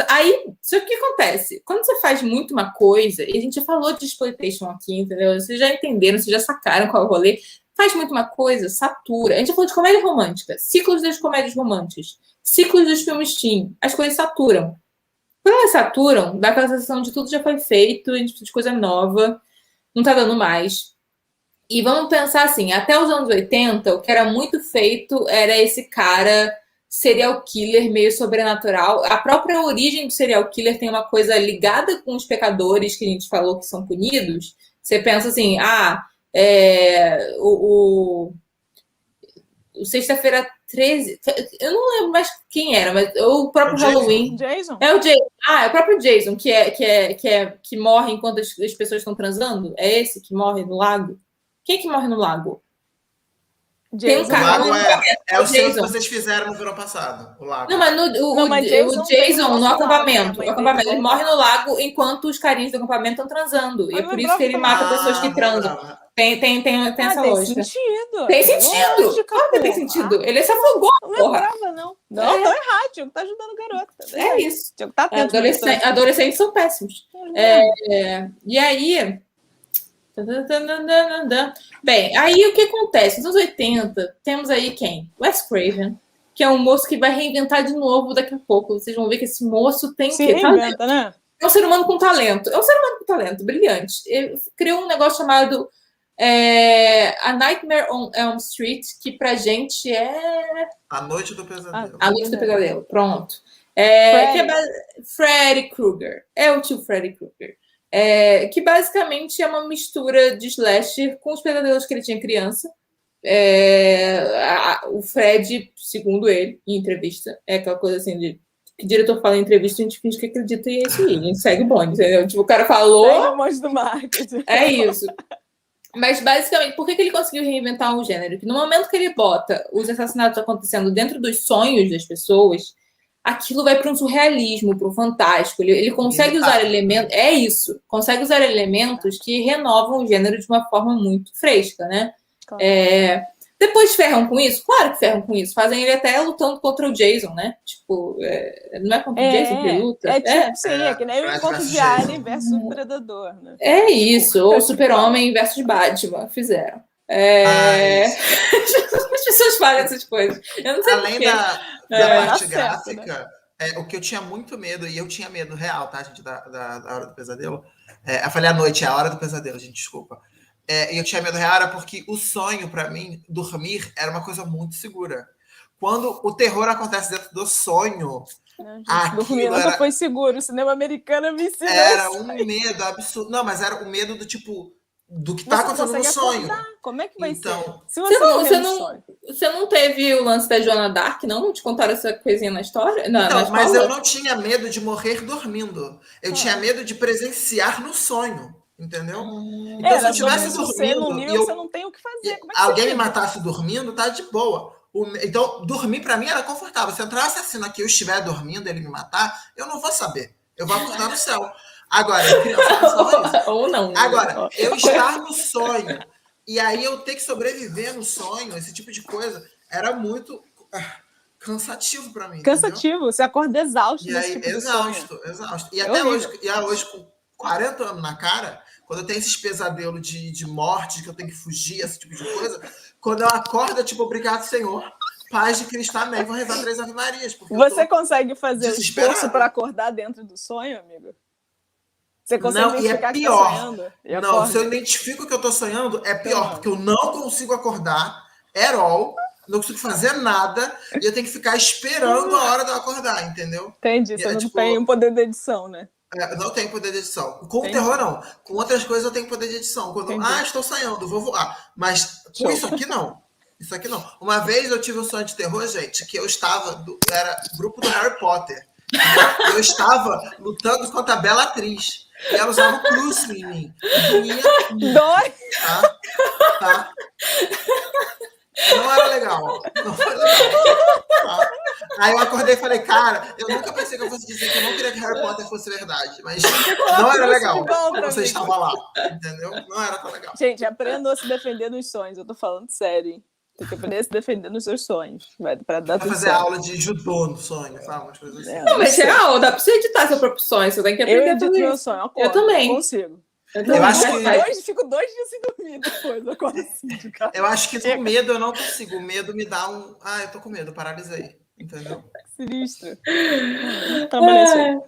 [SPEAKER 1] Aí, só que o que acontece? Quando você faz muito uma coisa, e a gente já falou de exploitation aqui, entendeu? Vocês já entenderam, vocês já sacaram qual é o rolê. Faz muito uma coisa, satura. A gente já falou de comédia romântica, ciclos das comédias românticas, ciclos dos filmes teen. As coisas saturam. Quando elas saturam, dá aquela sensação de tudo já foi feito, a gente precisa de coisa nova, não tá dando mais. E vamos pensar assim, até os anos 80, o que era muito feito era esse cara serial killer meio sobrenatural. A própria origem do serial killer tem uma coisa ligada com os pecadores que a gente falou que são punidos. Você pensa assim, o Sexta-feira 13, eu não lembro mais quem era, mas o próprio Halloween.
[SPEAKER 3] Jason.
[SPEAKER 1] É o Jason. É o próprio Jason, que morre enquanto as pessoas estão transando. É esse que morre no lago? Quem é que morre no lago?
[SPEAKER 2] Tem um cara. O lago é o que vocês fizeram no verão passado. O lago.
[SPEAKER 1] Não, mas o Jason no acampamento. Ele morre no lago enquanto os carinhos do acampamento estão transando. E é por isso que ele mata pessoas que transam. Tem essa lógica. Tem sentido. Claro que tem sentido. Ele se afogou, porra.
[SPEAKER 3] Não errado. Tiago tá ajudando o garoto.
[SPEAKER 1] É isso.
[SPEAKER 3] Tiago tá atento.
[SPEAKER 1] Adolescentes são péssimos. E aí... Bem, aí o que acontece? Nos anos 80, temos aí quem? Wes Craven, que é um moço que vai reinventar de novo daqui a pouco. Vocês vão ver que esse moço tem
[SPEAKER 3] que reinventa, né?
[SPEAKER 1] É um ser humano com talento. É um ser humano com talento, brilhante. Ele criou um negócio chamado A Nightmare on Elm Street, que pra gente é...
[SPEAKER 2] A Noite do Pesadelo.
[SPEAKER 1] A Noite do Pesadelo, pronto. Freddy Krueger. É o tio Freddy Krueger. Que basicamente é uma mistura de slasher com os pesadelos que ele tinha criança. O Fred, segundo ele, em entrevista, é aquela coisa assim de que o diretor fala em entrevista, a gente finge que acredita e é isso aí, a gente segue o bonde, entendeu? Tipo, o cara falou...
[SPEAKER 3] Segue o monte do marketing.
[SPEAKER 1] É isso. Mas, basicamente, por que ele conseguiu reinventar um gênero? Que no momento que ele bota os assassinatos acontecendo dentro dos sonhos das pessoas, aquilo vai para um surrealismo, para um fantástico. Ele consegue usar elementos... É isso. Consegue usar elementos que renovam o gênero de uma forma muito fresca, né? Claro. Depois ferram com isso? Claro que ferram com isso. Fazem ele até lutando contra o Jason, né? Tipo, não é contra o Jason que ele luta?
[SPEAKER 3] Sim, que nem o encontro de Alien versus o Predador, né?
[SPEAKER 1] É isso. Ou Super-Homem versus Batman. Fizeram. As pessoas fazem essas coisas. Eu não sei
[SPEAKER 2] além da parte gráfica, né? O que eu tinha muito medo, e eu tinha medo real, tá, gente, da Hora do Pesadelo. Eu falei à noite, é a Hora do Pesadelo, gente, desculpa. E eu tinha medo real era porque o sonho, pra mim, dormir, era uma coisa muito segura. Quando o terror acontece dentro do sonho...
[SPEAKER 3] Dormir nunca foi seguro. O cinema americano me ensinou.
[SPEAKER 2] Era um medo absurdo. Não, mas era o medo do tipo... do que tá acontecendo no sonho.
[SPEAKER 3] Como é que vai ser?
[SPEAKER 1] Se você não teve o lance da Joana Dark, não? Não te contaram essa coisinha na história?
[SPEAKER 2] Não, mas eu não tinha medo de morrer dormindo. Eu tinha medo de presenciar no sonho. Entendeu? Então, se eu estivesse dormindo
[SPEAKER 3] você não tem o que fazer. Como é que
[SPEAKER 2] alguém me matasse dormindo, tá de boa. Então, dormir pra mim era confortável. Se entrar um assassino aqui e eu estiver dormindo e ele me matar, eu não vou saber. Eu vou acordar no céu. Agora, eu criança pensava isso.
[SPEAKER 1] Ou não.
[SPEAKER 2] Agora, eu estar no sonho e aí eu ter que sobreviver no sonho, esse tipo de coisa, era muito cansativo pra mim.
[SPEAKER 3] Cansativo, entendeu? Você acorda exausto.
[SPEAKER 2] E aí, exausto. E até hoje, com 40 anos na cara, quando eu tenho esses pesadelos de morte, que eu tenho que fugir, esse tipo de coisa, quando eu acordo, tipo, obrigado, Senhor. Paz de Cristo, amém. Vou rezar 3 Ave Marias.
[SPEAKER 3] Você consegue fazer o esforço para acordar dentro do sonho, amigo? Você consegue identificar que tá sonhando?
[SPEAKER 2] Não, se eu identifico que eu tô sonhando, é pior, porque eu não consigo acordar, at all, não consigo fazer nada, e eu tenho que ficar esperando a hora de eu acordar, entendeu?
[SPEAKER 3] Entendi, você não tem um poder de edição, né?
[SPEAKER 2] Não tenho poder de edição. Com o terror, não. Com outras coisas eu tenho poder de edição. Quando, estou sonhando, vou voar. Mas com isso aqui, não. Isso aqui não. Uma vez eu tive um sonho de terror, gente, que eu estava... Era grupo do Harry Potter. Eu estava lutando contra a Bellatrix. E ela usava o crucifixo em mim. Doía.
[SPEAKER 3] Dói!
[SPEAKER 2] Tá? Não era legal. Não foi legal. Tá? Aí eu acordei e falei, cara, eu nunca pensei que eu fosse dizer que eu não queria que Harry Potter fosse verdade. Mas não era legal. Você estava lá. Entendeu? Não era tão legal.
[SPEAKER 3] Gente, aprenda a se defender nos sonhos. Eu tô falando sério, hein? Tem que aprender a se defender nos seus sonhos. Vai
[SPEAKER 2] fazer aula de judô no sonho, sabe? Umas coisas assim.
[SPEAKER 1] Não, mas real, dá pra você editar seu próprio sonho. Você tem que aprender
[SPEAKER 3] eu edito meu sonho.
[SPEAKER 1] Eu também.
[SPEAKER 3] Consigo.
[SPEAKER 2] Eu acho que...
[SPEAKER 3] Fico 2 dias sem dormir depois.
[SPEAKER 2] Eu acho que com medo eu não consigo. O medo me dá um... eu tô com medo, paralisei. Entendeu?
[SPEAKER 3] Sinistro. Trabalhei isso aí.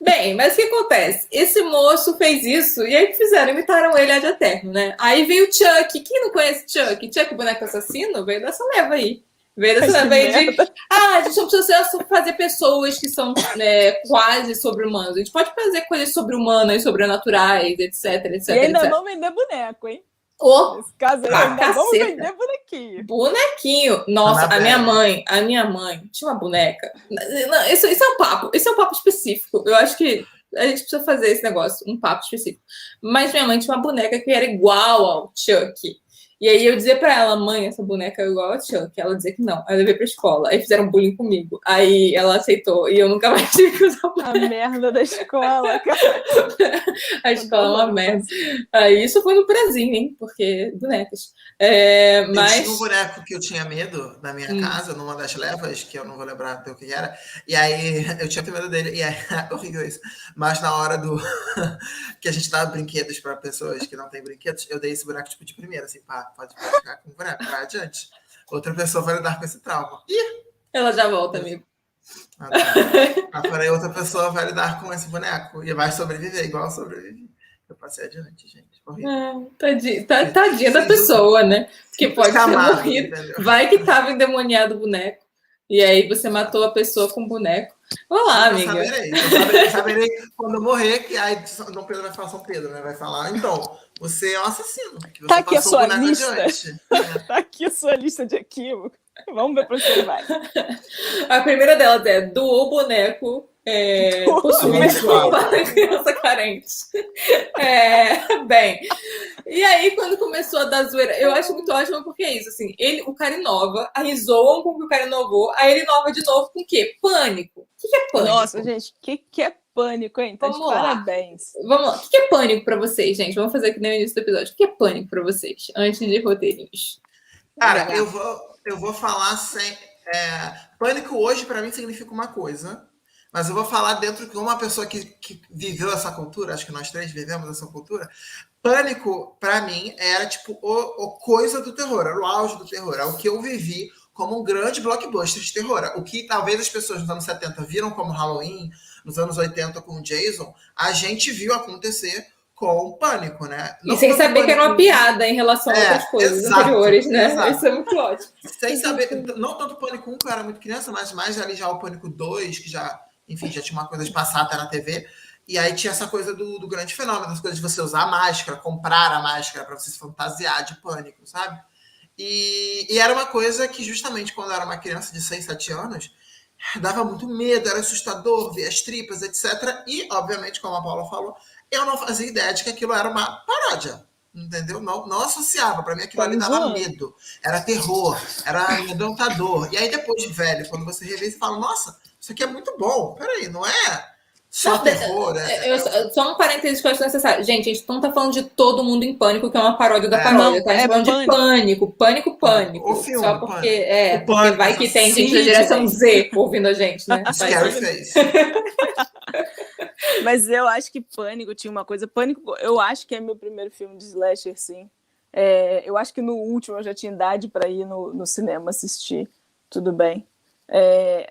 [SPEAKER 1] Bem, mas o que acontece? Esse moço fez isso e aí imitaram ele ad eterno, né? Aí veio o Chuck. Quem não conhece Chuck? Chuck, o boneco assassino, veio dessa leva aí. Veio dessa leva aí de... a gente não precisa fazer pessoas que são quase sobre-humanos. A gente pode fazer coisas sobre-humanas, sobrenaturais, etc, etc.
[SPEAKER 3] E ainda
[SPEAKER 1] etc.
[SPEAKER 3] vão vender boneco, hein?
[SPEAKER 1] Nesse
[SPEAKER 3] caso aí, ainda vamos vender bonequinho.
[SPEAKER 1] Bonequinho. Nossa, a minha mãe tinha uma boneca. Não, isso é um papo. Esse é um papo específico. Eu acho que a gente precisa fazer esse negócio, um papo específico. Mas minha mãe tinha uma boneca que era igual ao Chuck. E aí eu dizia pra ela, mãe, essa boneca é igual ao Chuck. Ela dizia que não. Aí eu levei pra escola. Aí fizeram bullying comigo. Aí ela aceitou. E eu nunca mais tive que usar
[SPEAKER 3] a merda da escola, cara.
[SPEAKER 1] A escola é uma merda. Aí isso foi no prezinho, hein? Porque bonecas. Mas...
[SPEAKER 2] Eu tinha um boneco que eu tinha medo na minha casa, numa das levas, que eu não vou lembrar do que era. E aí eu tinha medo dele. E aí, horrível isso. Mas na hora do... que a gente dava brinquedos para pessoas que não têm brinquedos, eu dei esse boneco tipo de primeira, assim, pá, pode ficar com o boneco, vai adiante. Outra pessoa vai lidar com esse trauma.
[SPEAKER 1] Ela já volta, amigo.
[SPEAKER 2] Agora outra pessoa vai lidar com esse boneco e vai sobreviver, igual eu sobrevivi. Eu passei adiante, gente.
[SPEAKER 1] Tadinha da pessoa, né? Que pode ter morrido. Vai que tava endemoniado o boneco. E aí você matou a pessoa com o boneco. Olá, amiga.
[SPEAKER 2] Eu saberei quando eu morrer, que aí Dom Pedro vai falar São Pedro, né? Vai falar, então, você é um assassino. Que você
[SPEAKER 3] tá aqui a sua lista. Tá aqui a sua lista de equívocos. Vamos ver para onde você vai.
[SPEAKER 1] A primeira delas é doou o boneco possuído para criança carente. Bem, e aí quando começou a dar zoeira, eu acho muito ótimo porque é isso, assim, o cara inova, aí zoam com que o cara inovou, aí ele inova de novo com o quê? Pânico. O que é pânico?
[SPEAKER 3] Nossa, gente, o que é pânico, hein? Tá de parabéns.
[SPEAKER 1] Vamos lá. O que é pânico para vocês, gente? Vamos fazer aqui no início do episódio. O que é pânico para vocês? Antes de roteirinhos.
[SPEAKER 2] Cara, eu vou falar sem... pânico hoje, para mim, significa uma coisa, mas eu vou falar dentro de uma pessoa que viveu essa cultura, acho que nós três vivemos essa cultura. Pânico, para mim, era tipo o coisa do terror, era o auge do terror, é o que eu vivi como um grande blockbuster de terror. O que talvez as pessoas nos anos 70 viram como Halloween, nos anos 80 com Jason, a gente viu acontecer com Pânico, né?
[SPEAKER 1] Não, e sem saber que era uma piada em relação a outras coisas anteriores, né? Exato. Isso é muito ótimo.
[SPEAKER 2] Sem saber, não tanto o Pânico 1, que eu era muito criança, mas mais ali já o Pânico 2, que já, enfim, já tinha uma coisa de passar até na TV. E aí tinha essa coisa do grande fenômeno, as coisas de você usar a máscara, comprar a máscara para você se fantasiar de pânico, sabe? E era uma coisa que justamente quando eu era uma criança de 6, 7 anos, dava muito medo, era assustador, ver as tripas, etc. E, obviamente, como a Paula falou, eu não fazia ideia de que aquilo era uma paródia, entendeu? Não associava, para mim aquilo ali dava medo, era terror, era amedrontador. E aí depois de velho, quando você revê, você fala, nossa, isso aqui é muito bom, peraí, não é só terror,
[SPEAKER 1] só um parênteses que eu acho necessário. Gente, a gente não tá falando de Todo Mundo em Pânico, que é uma paródia da paródia, tá? A gente tá falando de Pânico.
[SPEAKER 2] O filme,
[SPEAKER 1] só porque, porque vai que tem gente da geração Z ouvindo a gente, né?
[SPEAKER 2] Scary Face.
[SPEAKER 3] Mas eu acho que Pânico tinha uma coisa... Pânico, eu acho que é meu primeiro filme de slasher, sim. Eu acho que no último eu já tinha idade para ir no cinema assistir. Tudo bem.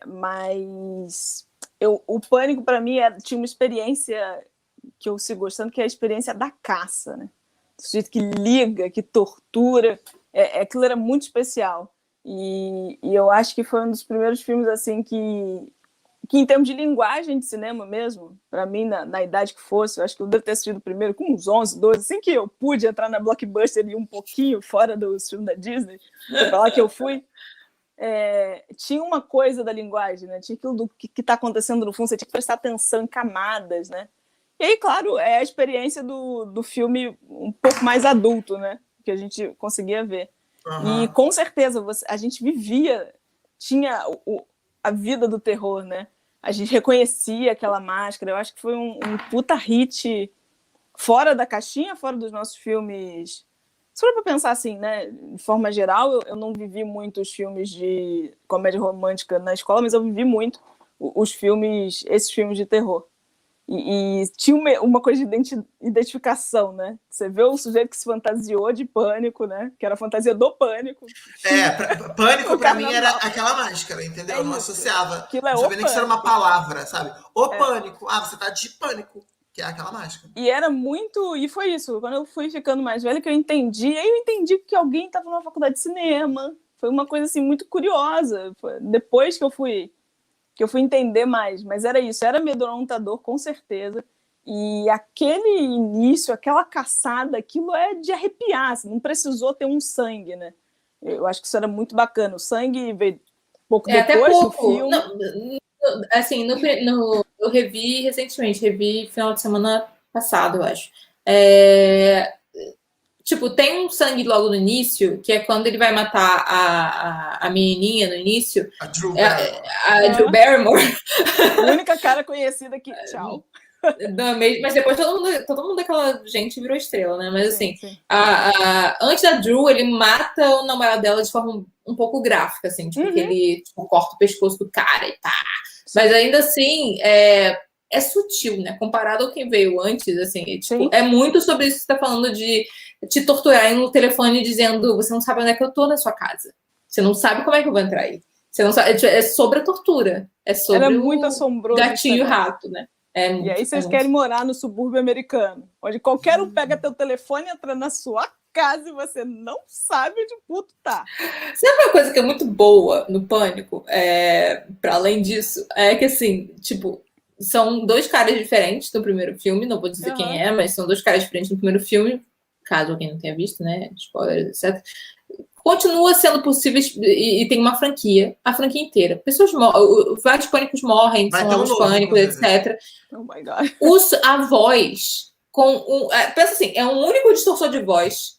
[SPEAKER 3] Mas... o Pânico, para mim, tinha uma experiência que eu sigo gostando, que é a experiência da caça, né? Do jeito que liga, que tortura. Aquilo era muito especial. E eu acho que foi um dos primeiros filmes assim que que em termos de linguagem de cinema mesmo, para mim, na idade que fosse, eu acho que eu devo ter assistido primeiro com uns 11, 12, assim que eu pude entrar na Blockbuster e um pouquinho fora dos filmes da Disney, foi para lá que eu fui, tinha uma coisa da linguagem, né? Tinha aquilo do que está acontecendo no fundo, você tinha que prestar atenção em camadas, né? E aí, claro, é a experiência do filme um pouco mais adulto, né? Que a gente conseguia ver. E, com certeza, a gente vivia, tinha a vida do terror, né? A gente reconhecia aquela máscara. Eu acho que foi um puta hit fora da caixinha, fora dos nossos filmes. Se for para pensar assim, né? De forma geral, eu não vivi muito os filmes de comédia romântica na escola, mas eu vivi muito esses filmes de terror. E tinha uma coisa de identificação, né? Você vê o sujeito que se fantasiou de Pânico, né? Que era a fantasia do Pânico.
[SPEAKER 2] Pânico pra mim era aquela máscara, entendeu? Eu não associava. Não sabia nem que isso era uma palavra, sabe? Pânico. Ah, você tá de pânico, que é aquela máscara.
[SPEAKER 3] E era muito... E foi isso. Quando eu fui ficando mais velha, que eu entendi. Aí eu entendi que alguém estava numa faculdade de cinema. Foi uma coisa, assim, muito curiosa. Depois que eu fui entender mais, mas era isso, era amedrontador, com certeza, e aquele início, aquela caçada, aquilo é de arrepiar, assim, não precisou ter um sangue, né? Eu acho que isso era muito bacana, o sangue veio pouco depois do filme.
[SPEAKER 1] Não, assim, eu revi recentemente, final de semana passado, eu acho. Tipo, tem um sangue logo no início, que é quando ele vai matar a menininha no início.
[SPEAKER 2] A Drew Barrymore.
[SPEAKER 1] A Drew Barrymore.
[SPEAKER 3] A única cara conhecida que... Tchau.
[SPEAKER 1] Mas depois todo mundo daquela gente virou estrela, né? Mas sim. Antes da Drew, ele mata o namorado dela de forma um pouco gráfica, assim. Tipo, que ele corta o pescoço do cara e pá. Mas ainda assim... É sutil, né? Comparado ao que veio antes, assim, é muito sobre isso que você tá falando de te torturar no telefone dizendo você não sabe onde é que eu tô na sua casa. Você não sabe como é que eu vou entrar aí. Você não sabe, é sobre a tortura. É sobre
[SPEAKER 3] era muito assombroso
[SPEAKER 1] gatinho e rato, né?
[SPEAKER 3] E aí vocês querem morar no subúrbio americano, onde qualquer um pega teu telefone, entra na sua casa e você não sabe onde o puto tá.
[SPEAKER 1] Sabe uma coisa que é muito boa no Pânico? Pra além disso, é que assim, tipo... São dois caras diferentes no primeiro filme, não vou dizer quem é, mas são dois caras diferentes no primeiro filme, caso alguém não tenha visto, né? Spoilers, etc. Continua sendo possível e tem uma franquia, a franquia inteira. Pessoas vários pânicos morrem, são novos pânicos, etc.
[SPEAKER 3] Oh my God.
[SPEAKER 1] A voz, pensa assim, é um único distorção de voz.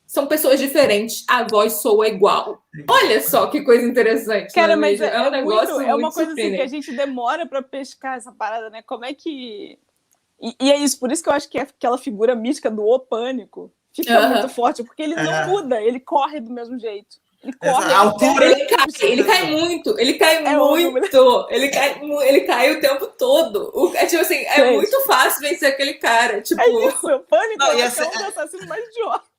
[SPEAKER 1] São pessoas diferentes, a voz soa igual. Olha só que coisa interessante.
[SPEAKER 3] Cara, mas é um negócio é uma coisa assim que a gente demora para pescar essa parada, né? Como é que... E é isso, por isso que eu acho que aquela figura mística do O Pânico fica muito forte, porque ele não muda, ele corre do mesmo jeito. Ele corre.
[SPEAKER 2] A altura,
[SPEAKER 1] ele cai muito. Ele cai o tempo todo. Tipo assim, é muito fácil vencer aquele cara. Tipo...
[SPEAKER 3] É isso, o Pânico é um dos assassinos mais idiotas.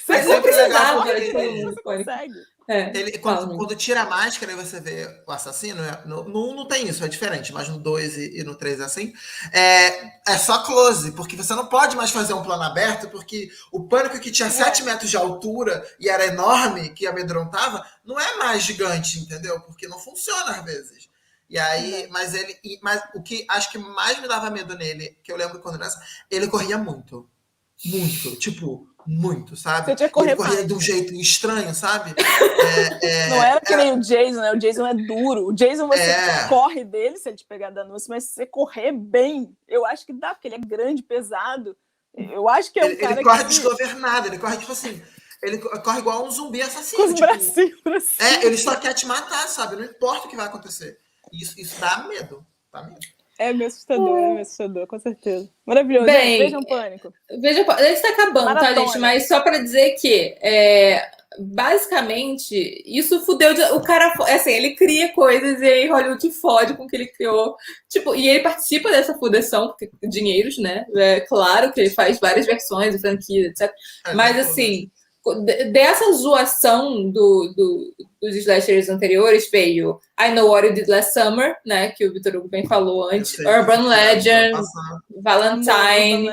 [SPEAKER 1] Mas não precisava.
[SPEAKER 2] Quando tira a máscara e você vê o assassino, no 1 não tem isso, é diferente, mas no 2 e no 3 é assim, é só close, porque você não pode mais fazer um plano aberto, porque o Pânico que tinha 7 metros de altura e era enorme, que amedrontava, não é mais gigante, entendeu? Porque não funciona às vezes. E aí, mas o que acho que mais me dava medo nele, que eu lembro quando era, ele corria muito. Muito, tipo, muito, sabe?
[SPEAKER 3] Você tinha que correr
[SPEAKER 2] ele corria de um jeito estranho, sabe?
[SPEAKER 3] Não era que nem o Jason, né? O Jason é duro. O Jason, você corre dele se ele te pegar danúncio, mas se você correr bem, eu acho que dá, porque ele é grande, pesado. Eu acho que é um cara
[SPEAKER 2] ele corre desgovernado, ele corre tipo assim... Ele corre igual um zumbi assassino.
[SPEAKER 3] Com os bracinhos pra cima.
[SPEAKER 2] Ele só quer te matar, sabe? Não importa o que vai acontecer. Isso dá medo, dá medo.
[SPEAKER 3] É meio assustador, com certeza. Maravilhoso.
[SPEAKER 1] Bem,
[SPEAKER 3] vejam Pânico.
[SPEAKER 1] Ele está acabando, Maratona. Tá, gente? Mas só para dizer que, basicamente, isso fudeu... O cara, assim, ele cria coisas e aí Hollywood fode com o que ele criou. Tipo, e ele participa dessa fudeção, porque dinheiros, né? É claro que ele faz várias versões, franquias, etc. Mas, assim... Dessa zoação dos slashers anteriores veio I Know What You Did Last Summer, né, que o Vitor Hugo bem falou antes, Urban Legend, Valentine,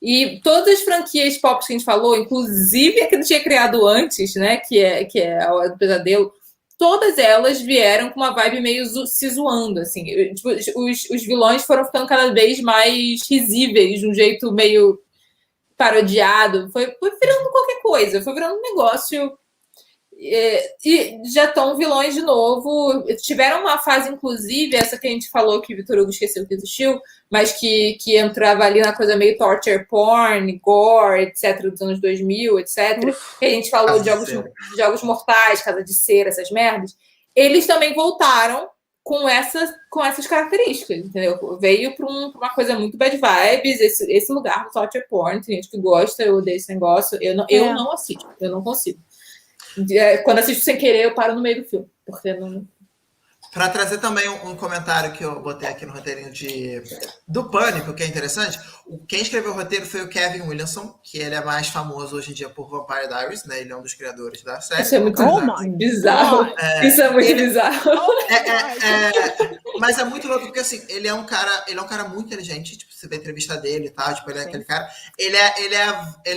[SPEAKER 1] e todas as franquias pop que a gente falou, inclusive a que ele tinha criado antes, né, que é a Hora do Pesadelo, todas elas vieram com uma vibe meio se zoando, assim. Tipo, os vilões foram ficando cada vez mais risíveis, de um jeito meio parodiado. Foi virando qualquer coisa, foi virando um negócio. E já estão vilões de novo. Tiveram uma fase, inclusive, essa que a gente falou que o Vitor Hugo esqueceu que existiu, mas que entrava ali na coisa meio torture porn, gore, etc., dos anos 2000, etc. Que a gente falou de jogos mortais, Casa de Cera, essas merdas. Eles também voltaram com essas características, entendeu? Veio para uma coisa muito bad vibes, esse lugar do torture porn. Tem gente que gosta, eu odeio esse negócio. Eu não assisto, eu não consigo. Quando assisto sem querer, eu paro no meio do filme, porque não.
[SPEAKER 2] Para trazer também um comentário que eu botei aqui no roteirinho do Pânico, que é interessante, quem escreveu o roteiro foi o Kevin Williamson, que ele é mais famoso hoje em dia por Vampire Diaries, né? Ele é um dos criadores da série.
[SPEAKER 1] Isso é muito bizarro. Isso é muito bizarro.
[SPEAKER 2] Mas é muito louco, porque assim, ele é um cara muito inteligente, tipo, você vê a entrevista dele e tal, tipo, ele é aquele cara. Ele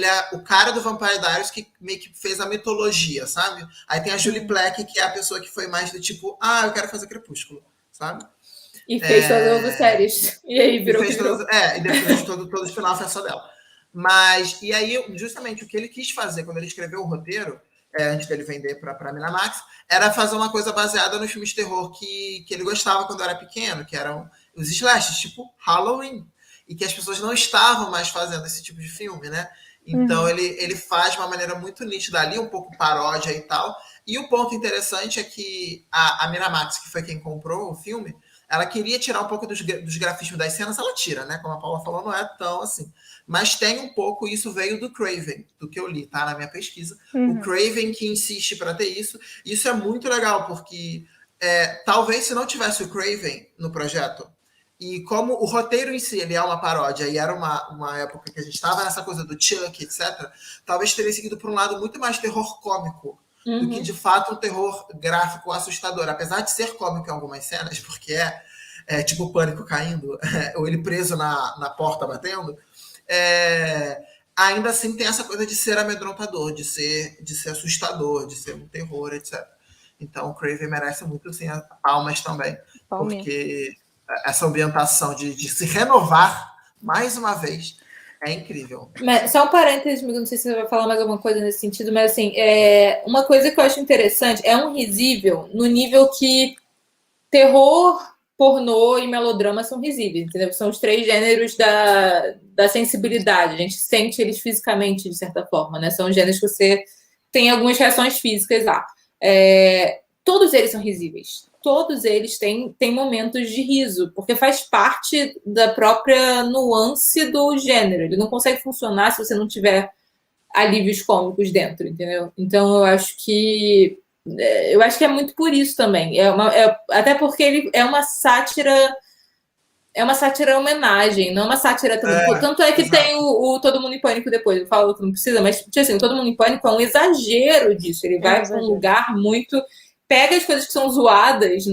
[SPEAKER 2] é o cara do Vampire Diaries que meio que fez a mitologia, sabe? Aí tem a Julie Plec, que é a pessoa que foi mais do tipo, eu quero fazer Crepúsculo, sabe?
[SPEAKER 1] E fez todas as outras séries. E aí virou que virou.
[SPEAKER 2] E depois todo o final foi só dela. Mas, e aí, justamente, o que ele quis fazer quando ele escreveu o roteiro, antes dele vender para a Miramax, era fazer uma coisa baseada nos filmes de terror que ele gostava quando era pequeno, que eram os slashes, tipo Halloween. E que as pessoas não estavam mais fazendo esse tipo de filme, né? Então, ele faz de uma maneira muito nítida ali, um pouco paródia e tal. E o ponto interessante é que a Miramax, que foi quem comprou o filme, ela queria tirar um pouco dos grafismos das cenas, ela tira, né? Como a Paula falou, não é tão assim. Mas tem um pouco, isso veio do Craven, do que eu li, tá? Na minha pesquisa. O Craven que insiste para ter isso. Isso é muito legal, porque talvez se não tivesse o Craven no projeto, e como o roteiro em si ele é uma paródia, e era uma época que a gente estava nessa coisa do Chuck, etc., talvez teria seguido por um lado muito mais terror cômico, do que, de fato, um terror gráfico assustador. Apesar de ser cômico em algumas cenas, porque é tipo o Pânico caindo, ou ele preso na porta batendo, ainda assim tem essa coisa de ser amedrontador, de ser assustador, de ser um terror, etc. Então o Craven merece muito, assim, palmas também, porque essa ambientação de se renovar mais uma vez é incrível.
[SPEAKER 1] Mas, só um parênteses, não sei se você vai falar mais alguma coisa nesse sentido, mas assim, uma coisa que eu acho interessante é um risível no nível que terror, pornô e melodrama são risíveis, entendeu? São os 3 gêneros da sensibilidade. A gente sente eles fisicamente, de certa forma, né? São gêneros que você tem algumas reações físicas lá. Todos eles são risíveis. Todos eles têm momentos de riso, porque faz parte da própria nuance do gênero. Ele não consegue funcionar se você não tiver alívios cômicos dentro, entendeu? Então eu acho que é muito por isso também. Até porque ele é uma sátira. É uma sátira homenagem, não uma sátira também. Tanto é que exato. Tem o Todo Mundo em Pânico depois. Eu falo que não precisa, mas tipo assim, o Todo Mundo em Pânico é um exagero disso. Ele vai para um lugar muito. Pega as coisas que são zoadas,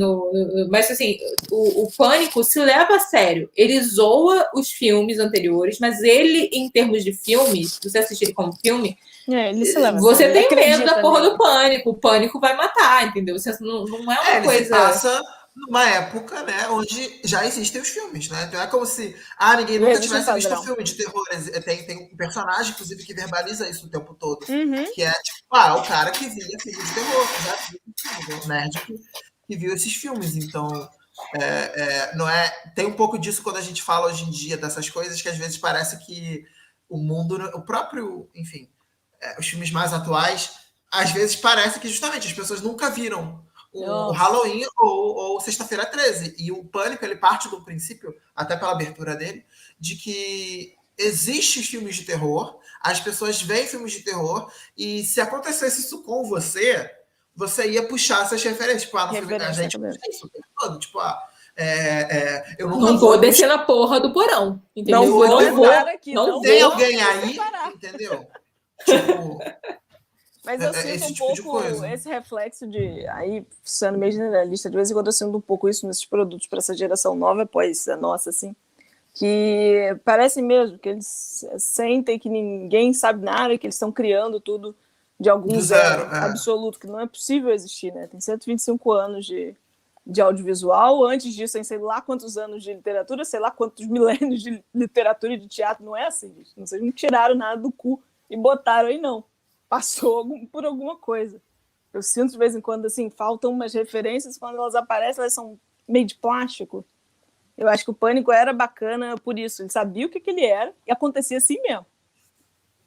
[SPEAKER 1] mas assim, o Pânico se leva a sério. Ele zoa os filmes anteriores, mas ele, em termos de filme, se você assistir ele como filme,
[SPEAKER 3] ele se leva
[SPEAKER 1] você tem medo da porra do Pânico. O Pânico vai matar, entendeu? Você não é uma coisa.
[SPEAKER 2] Ele passa numa época, né, onde já existem os filmes, né? Então é como se ninguém nunca tivesse visto um filme de terror. Tem um personagem, inclusive, que verbaliza isso o tempo todo. Que é tipo, o cara que via filme de terror, já viu o nerd que viu esses filmes. Então, não é. Tem um pouco disso quando a gente fala hoje em dia dessas coisas, que às vezes parece que o mundo, o próprio, enfim, os filmes mais atuais, às vezes parece que justamente as pessoas nunca viram o Halloween ou Sexta-feira 13. E o Pânico, ele parte do princípio, até pela abertura dele, de que existem filmes de terror, as pessoas veem filmes de terror, e se acontecesse isso com você ia puxar essas referências. Tipo, no filme da gente, isso o tempo todo. Tipo, eu
[SPEAKER 1] não vou descer na porra do porão, entendeu?
[SPEAKER 2] Não tem alguém aí, entendeu? Tipo...
[SPEAKER 3] Mas eu sinto um pouco esse reflexo de, aí, sendo meio generalista, de vez em quando eu sinto um pouco isso nesses produtos para essa geração nova, pois a nossa, assim, que parece mesmo que eles sentem que ninguém sabe nada, que eles estão criando tudo de algum zero absoluto, que não é possível existir, né? Tem 125 anos de audiovisual, antes disso tem sei lá quantos anos de literatura, sei lá quantos milênios de literatura e de teatro, não é assim, gente. Vocês não tiraram nada do cu e botaram aí, não. Passou por alguma coisa. Eu sinto de vez em quando, assim, faltam umas referências, quando elas aparecem, elas são meio de plástico. Eu acho que o Pânico era bacana por isso, ele sabia o que ele era e acontecia assim mesmo.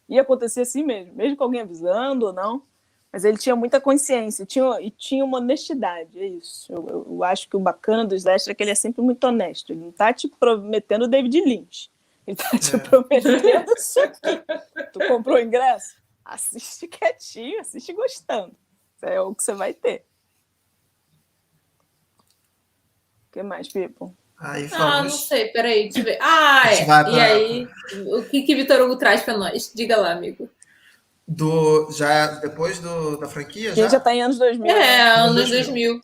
[SPEAKER 3] Ia acontecer assim mesmo com alguém avisando ou não. Mas ele tinha muita consciência e tinha uma honestidade, é isso. Eu acho que o bacana do Slasher é que ele é sempre muito honesto. Ele não tá te prometendo o David Lynch. Ele tá te prometendo isso aqui. Tu comprou o ingresso? Assiste quietinho, assiste gostando. Isso é o que você vai ter. O que mais, Pipo?
[SPEAKER 2] Aí
[SPEAKER 1] não sei, peraí, deixa eu ver. E aí, o que Vitor Hugo traz pra nós? Diga lá, amigo.
[SPEAKER 2] Depois da franquia?
[SPEAKER 3] Já tá em anos 2000.
[SPEAKER 1] Anos 2000.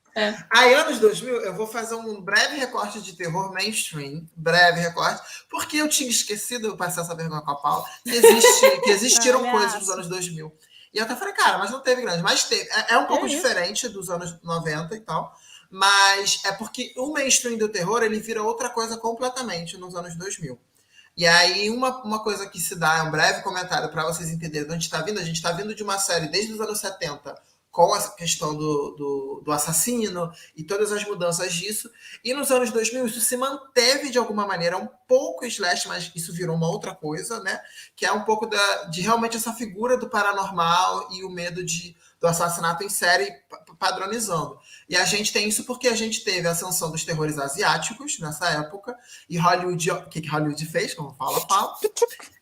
[SPEAKER 2] Aí, anos 2000, eu vou fazer um breve recorte de terror mainstream. Breve recorte. Porque eu tinha esquecido, eu passei essa vergonha com a Paula, que existiram coisas dos anos 2000. E eu até falei, cara, mas não teve grande. Mas teve. É um pouco diferente dos anos 90 e tal. Mas é porque o mainstream do terror, ele vira outra coisa completamente nos anos 2000. E aí, uma coisa que se dá, é um breve comentário para vocês entenderem de onde está vindo. A gente está vindo de uma série desde os anos 70, com a questão do assassino e todas as mudanças disso. E nos anos 2000 isso se manteve de alguma maneira, um pouco slash, mas isso virou uma outra coisa, né? Que é um pouco de realmente essa figura do paranormal e o medo do assassinato em série padronizando. E a gente tem isso porque a gente teve a ascensão dos terrores asiáticos nessa época, e Hollywood, o que Hollywood fez, como fala,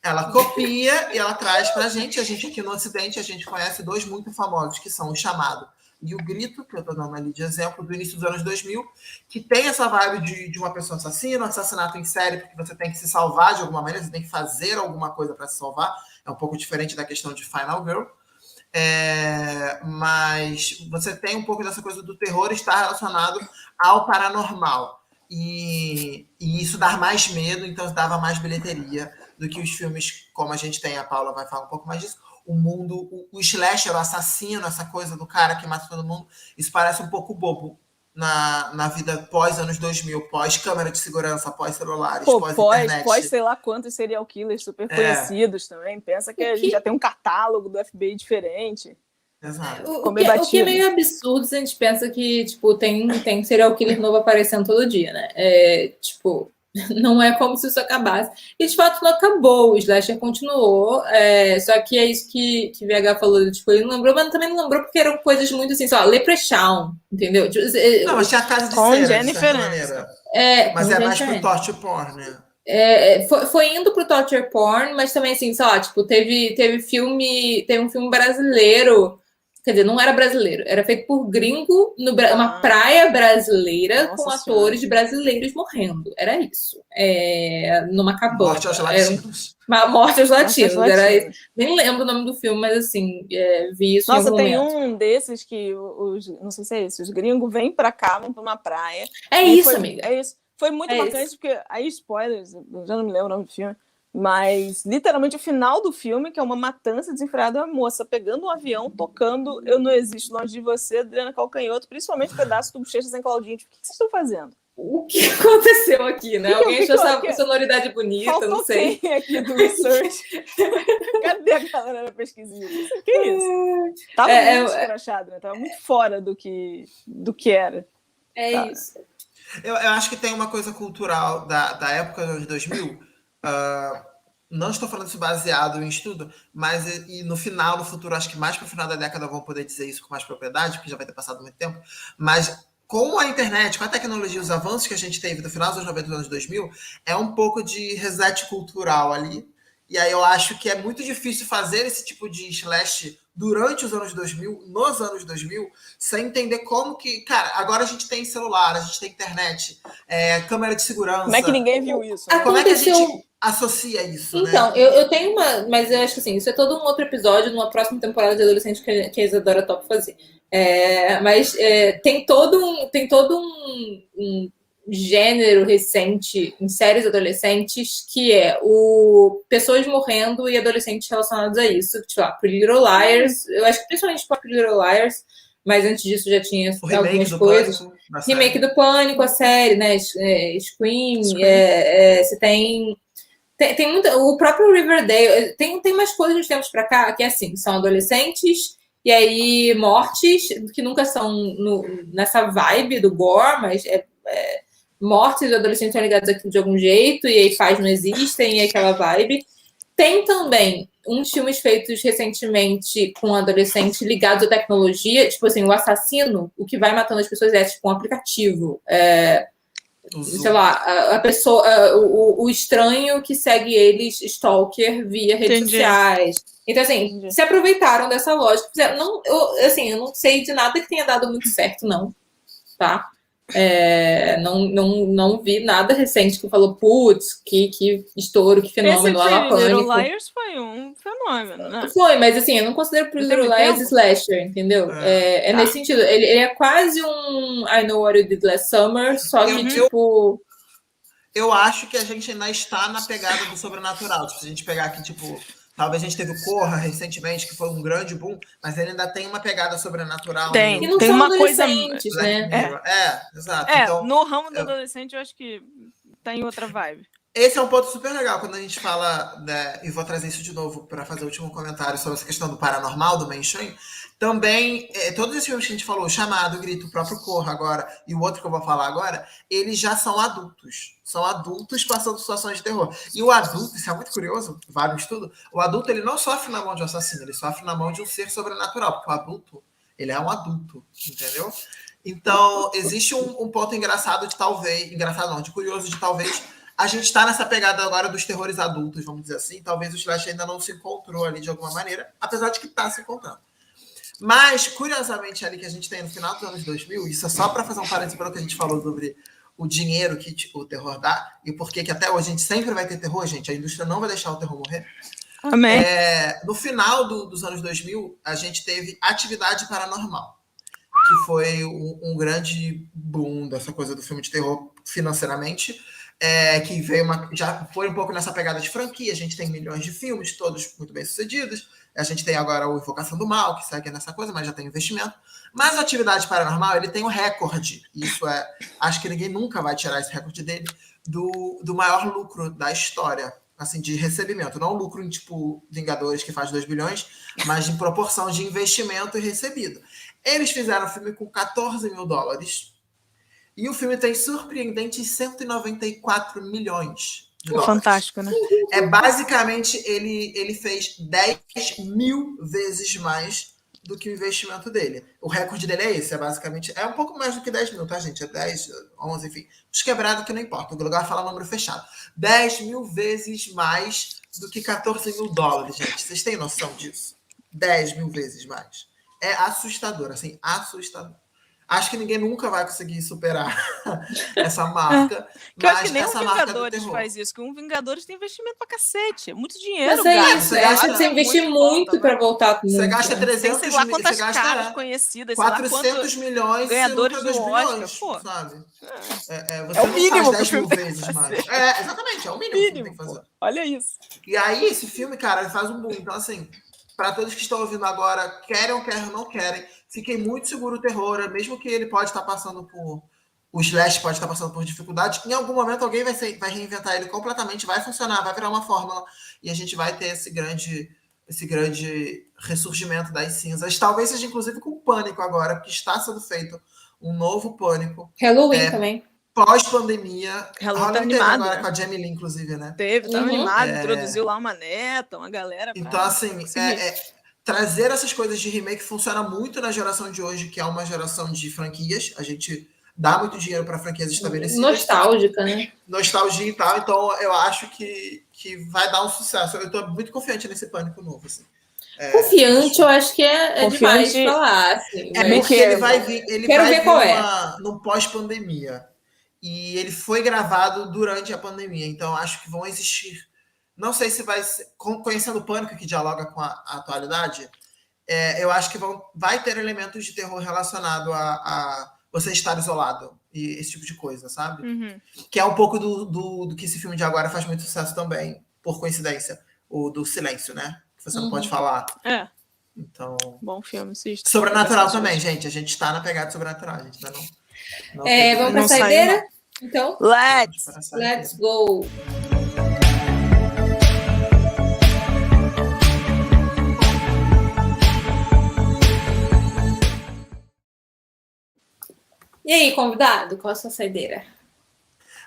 [SPEAKER 2] ela copia e ela traz pra gente. A gente aqui no Ocidente, a gente conhece dois muito famosos, que são o Chamado e o Grito, que eu tô dando ali de exemplo, do início dos anos 2000, que tem essa vibe de uma pessoa assassina, um assassinato em série, porque você tem que se salvar de alguma maneira, você tem que fazer alguma coisa para se salvar. É um pouco diferente da questão de Final Girl. Mas você tem um pouco dessa coisa do terror estar relacionado ao paranormal. E isso dá mais medo, então dava mais bilheteria do que os filmes, como a gente tem, a Paula vai falar um pouco mais disso. O mundo, o slasher, o assassino, essa coisa do cara que mata todo mundo, isso parece um pouco bobo na vida pós anos 2000, pós câmera de segurança, pós celulares, pós internet.
[SPEAKER 3] Pós sei lá quantos serial killers super conhecidos também. Pensa que a gente já tem um catálogo do FBI diferente.
[SPEAKER 2] Exato.
[SPEAKER 1] O que é meio absurdo se a gente pensa que, tipo, tem serial killer novo aparecendo todo dia, né? Não é como se isso acabasse. E, de fato, não acabou. O slasher continuou. Só que é isso que VH falou. Tipo, ele não lembrou, mas também não lembrou porque eram coisas muito assim, Leprechaun, entendeu?
[SPEAKER 2] Não, mas tinha a Casa de
[SPEAKER 3] com
[SPEAKER 2] Cera,
[SPEAKER 3] Jennifer
[SPEAKER 2] de certa maneira. Mas mais pro torture porn, né?
[SPEAKER 1] Foi indo pro torture porn, mas também, assim, teve um filme brasileiro. Quer dizer, não era brasileiro, era feito por gringo numa praia brasileira. Nossa, com atores brasileiros morrendo. Era isso. Numa cabana.
[SPEAKER 2] Morte aos latinos.
[SPEAKER 1] Morte aos latinos. Nem lembro o nome do filme, mas assim, vi isso.
[SPEAKER 3] Nossa,
[SPEAKER 1] em algum
[SPEAKER 3] tem
[SPEAKER 1] momento.
[SPEAKER 3] Um desses que não sei se é esse, os gringos vêm pra cá, vão pra uma praia.
[SPEAKER 1] Amiga.
[SPEAKER 3] É isso. Foi muito marcante, porque aí, spoilers, eu já não me lembro o nome do filme. Mas, literalmente, o final do filme, que é uma matança desenfreada, é uma moça pegando um avião, tocando Eu Não Existo Longe de Você, Adriana Calcanhoto, principalmente pedaço do Bochecha Sem Claudinho. O que vocês estão fazendo?
[SPEAKER 1] O que aconteceu aqui, né? Alguém achou essa sonoridade bonita,
[SPEAKER 3] Faltou
[SPEAKER 1] não sei.
[SPEAKER 3] Quem aqui do research? Cadê a galera da pesquisinha? Que é isso? Tava muito escrachado, né? Tava muito fora do que era.
[SPEAKER 1] Isso.
[SPEAKER 2] Eu acho que tem uma coisa cultural da época dos anos 2000. Não estou falando isso baseado em estudo, mas no futuro, acho que mais para o final da década vão poder dizer isso com mais propriedade, porque já vai ter passado muito tempo, mas com a internet, com a tecnologia, os avanços que a gente teve do final dos anos 90 e dos anos 2000, é um pouco de reset cultural ali, e aí eu acho que é muito difícil fazer esse tipo de slash durante os anos 2000, nos anos 2000, sem entender como que... Cara, agora a gente tem celular, a gente tem internet, câmera de segurança...
[SPEAKER 3] Como é que ninguém viu isso?
[SPEAKER 2] Né? Como é que a gente associa isso,
[SPEAKER 1] então,
[SPEAKER 2] né?
[SPEAKER 1] eu tenho uma... Mas eu acho que assim, isso é todo um outro episódio numa próxima temporada de Adolescente que a Isadora top fazer. Tem todo um gênero recente em séries adolescentes, que é pessoas morrendo e adolescentes relacionados a isso. Tipo, Pretty Little Liars, eu acho que principalmente Pretty Little Liars, mas antes disso já tinha algumas coisas. Remake do Pânico, a série, né? Scream. Você tem muita, o próprio Riverdale. Tem umas coisas de tempos pra cá que, assim, são adolescentes e aí mortes, que nunca são nessa vibe do gore, mas mortes de adolescentes ligados aqui de algum jeito, e aí pais não existem, e aquela vibe. Tem também uns filmes feitos recentemente com adolescentes ligados à tecnologia, tipo assim, o assassino, o que vai matando as pessoas é tipo um aplicativo. Sei lá, a pessoa, o estranho que segue eles, stalker, via redes sociais. Então, assim, se aproveitaram dessa lógica. Eu não sei de nada que tenha dado muito certo, não. Tá? Não vi nada recente que falou, putz, que estouro, que fenômeno.
[SPEAKER 3] Esse Little Liars foi um fenômeno, né?
[SPEAKER 1] Foi, mas assim, eu não considero Pretty Little Liars slasher, entendeu? Tá. Nesse sentido. Ele é quase um I Know What You Did Last Summer, só que, tipo...
[SPEAKER 2] Eu acho que a gente ainda está na pegada do sobrenatural. Tipo, se a gente pegar aqui, tipo... Talvez a gente teve o Corra recentemente, que foi um grande boom, mas ele ainda tem uma pegada sobrenatural.
[SPEAKER 3] Tem,
[SPEAKER 1] e não
[SPEAKER 3] tem
[SPEAKER 1] são
[SPEAKER 3] uma coisa,
[SPEAKER 1] né?
[SPEAKER 2] Exato.
[SPEAKER 3] Então, no ramo do adolescente, eu acho que tá em outra vibe.
[SPEAKER 2] Esse é um ponto super legal quando a gente fala, né, e vou trazer isso de novo para fazer o último comentário sobre essa questão do paranormal, do mainstream. Também, todos esses filmes que a gente falou, Chamado, Grito, o próprio Corra agora, e o outro que eu vou falar agora, eles já são adultos. São adultos passando situações de terror. E o adulto, isso é muito curioso, vale um estudo, o adulto ele não sofre na mão de um assassino, ele sofre na mão de um ser sobrenatural, porque o adulto, ele é um adulto, entendeu? Então, existe um ponto engraçado de talvez, engraçado não, de curioso de talvez, a gente está nessa pegada agora dos terrores adultos, vamos dizer assim, talvez o slash ainda não se encontrou ali de alguma maneira, apesar de que está se encontrando. Mas, curiosamente, ali que a gente tem no final dos anos 2000, isso é só para fazer um parênteses para o que a gente falou sobre o dinheiro que o terror dá, e por que até hoje a gente sempre vai ter terror, gente, a indústria não vai deixar o terror morrer.
[SPEAKER 3] Amém.
[SPEAKER 2] No final dos anos 2000, a gente teve Atividade Paranormal, que foi um grande boom dessa coisa do filme de terror financeiramente, que veio já foi um pouco nessa pegada de franquia. A gente tem milhões de filmes, todos muito bem sucedidos. A gente tem agora o Invocação do Mal, que segue nessa coisa, mas já tem investimento. Mas a Atividade Paranormal, ele tem um recorde. Isso acho que ninguém nunca vai tirar esse recorde dele, do maior lucro da história, assim, de recebimento. Não lucro em, tipo, Vingadores, que faz 2 bilhões, mas em proporção de investimento e recebido. Eles fizeram o filme com 14 mil dólares. E o filme tem surpreendentes 194 milhões de dólares.
[SPEAKER 3] Fantástico, né?
[SPEAKER 2] Basicamente, ele fez 10 mil vezes mais do que o investimento dele. O recorde dele é esse, basicamente... É um pouco mais do que 10 mil, tá, gente? É 10, 11, enfim. Os quebrados que não importa. O lugar fala número fechado. 10 mil vezes mais do que 14 mil dólares, gente. Vocês têm noção disso? 10 mil vezes mais. É assustador, assim, assustador. Acho que ninguém nunca vai conseguir superar essa marca.
[SPEAKER 3] Eu acho que nem um Vingadores faz isso, que um Vingadores tem investimento pra cacete. É muito dinheiro,
[SPEAKER 1] mas você acha que você investir muito para voltar muito.
[SPEAKER 2] Você gasta 300
[SPEAKER 3] sei lá quantas caras conhecidas,
[SPEAKER 2] 400 milhões
[SPEAKER 3] ganhadores do Oscar,
[SPEAKER 2] pô. Sabe?
[SPEAKER 3] Você é o mínimo
[SPEAKER 2] faz 10 mil vezes mais. Exatamente, é o mínimo que tem que fazer.
[SPEAKER 3] Olha isso.
[SPEAKER 2] E aí, esse filme, cara, ele faz um boom. Então, assim, para todos que estão ouvindo agora, querem ou não querem, fiquei muito seguro o terror, mesmo que ele pode estar passando por... O slash pode estar passando por dificuldade. Em algum momento, alguém vai reinventar ele completamente, vai funcionar, vai virar uma fórmula, e a gente vai ter esse grande ressurgimento das cinzas. Talvez seja, inclusive, com o Pânico agora, que está sendo feito um novo Pânico.
[SPEAKER 1] Halloween também.
[SPEAKER 2] Pós-pandemia.
[SPEAKER 3] Halloween tá animado,
[SPEAKER 2] agora,
[SPEAKER 3] né?
[SPEAKER 2] com a Jamie Lee, inclusive, né?
[SPEAKER 3] Tava animado, introduziu lá uma neta, uma galera.
[SPEAKER 2] Então, assim... trazer essas coisas de remake funciona muito na geração de hoje, que é uma geração de franquias. A gente dá muito dinheiro para franquias estabelecidas.
[SPEAKER 1] Nostálgica, né?
[SPEAKER 2] Nostalgia e tal. Então, eu acho que vai dar um sucesso. Eu estou muito confiante nesse Pânico novo. Assim.
[SPEAKER 1] Confiante, eu acho que é demais falar. Assim,
[SPEAKER 2] porque ele vai vir,
[SPEAKER 1] vir
[SPEAKER 2] no pós-pandemia. E ele foi gravado durante a pandemia. Então, acho que vão existir... Não sei se vai ser... Conhecendo o Pânico, que dialoga com a atualidade, eu acho que vai ter elementos de terror relacionado a você estar isolado. e esse tipo de coisa, sabe?
[SPEAKER 3] Uhum.
[SPEAKER 2] Que é um pouco do que esse filme de agora faz muito sucesso também, por coincidência. O do silêncio, né? Que você não pode falar. Então...
[SPEAKER 3] Bom filme, assista.
[SPEAKER 2] Sobrenatural também, gente. A gente tá na pegada de sobrenatural. A gente ainda não
[SPEAKER 1] vamos pra saideira? Então, let's go! E aí, convidado, qual a sua saideira?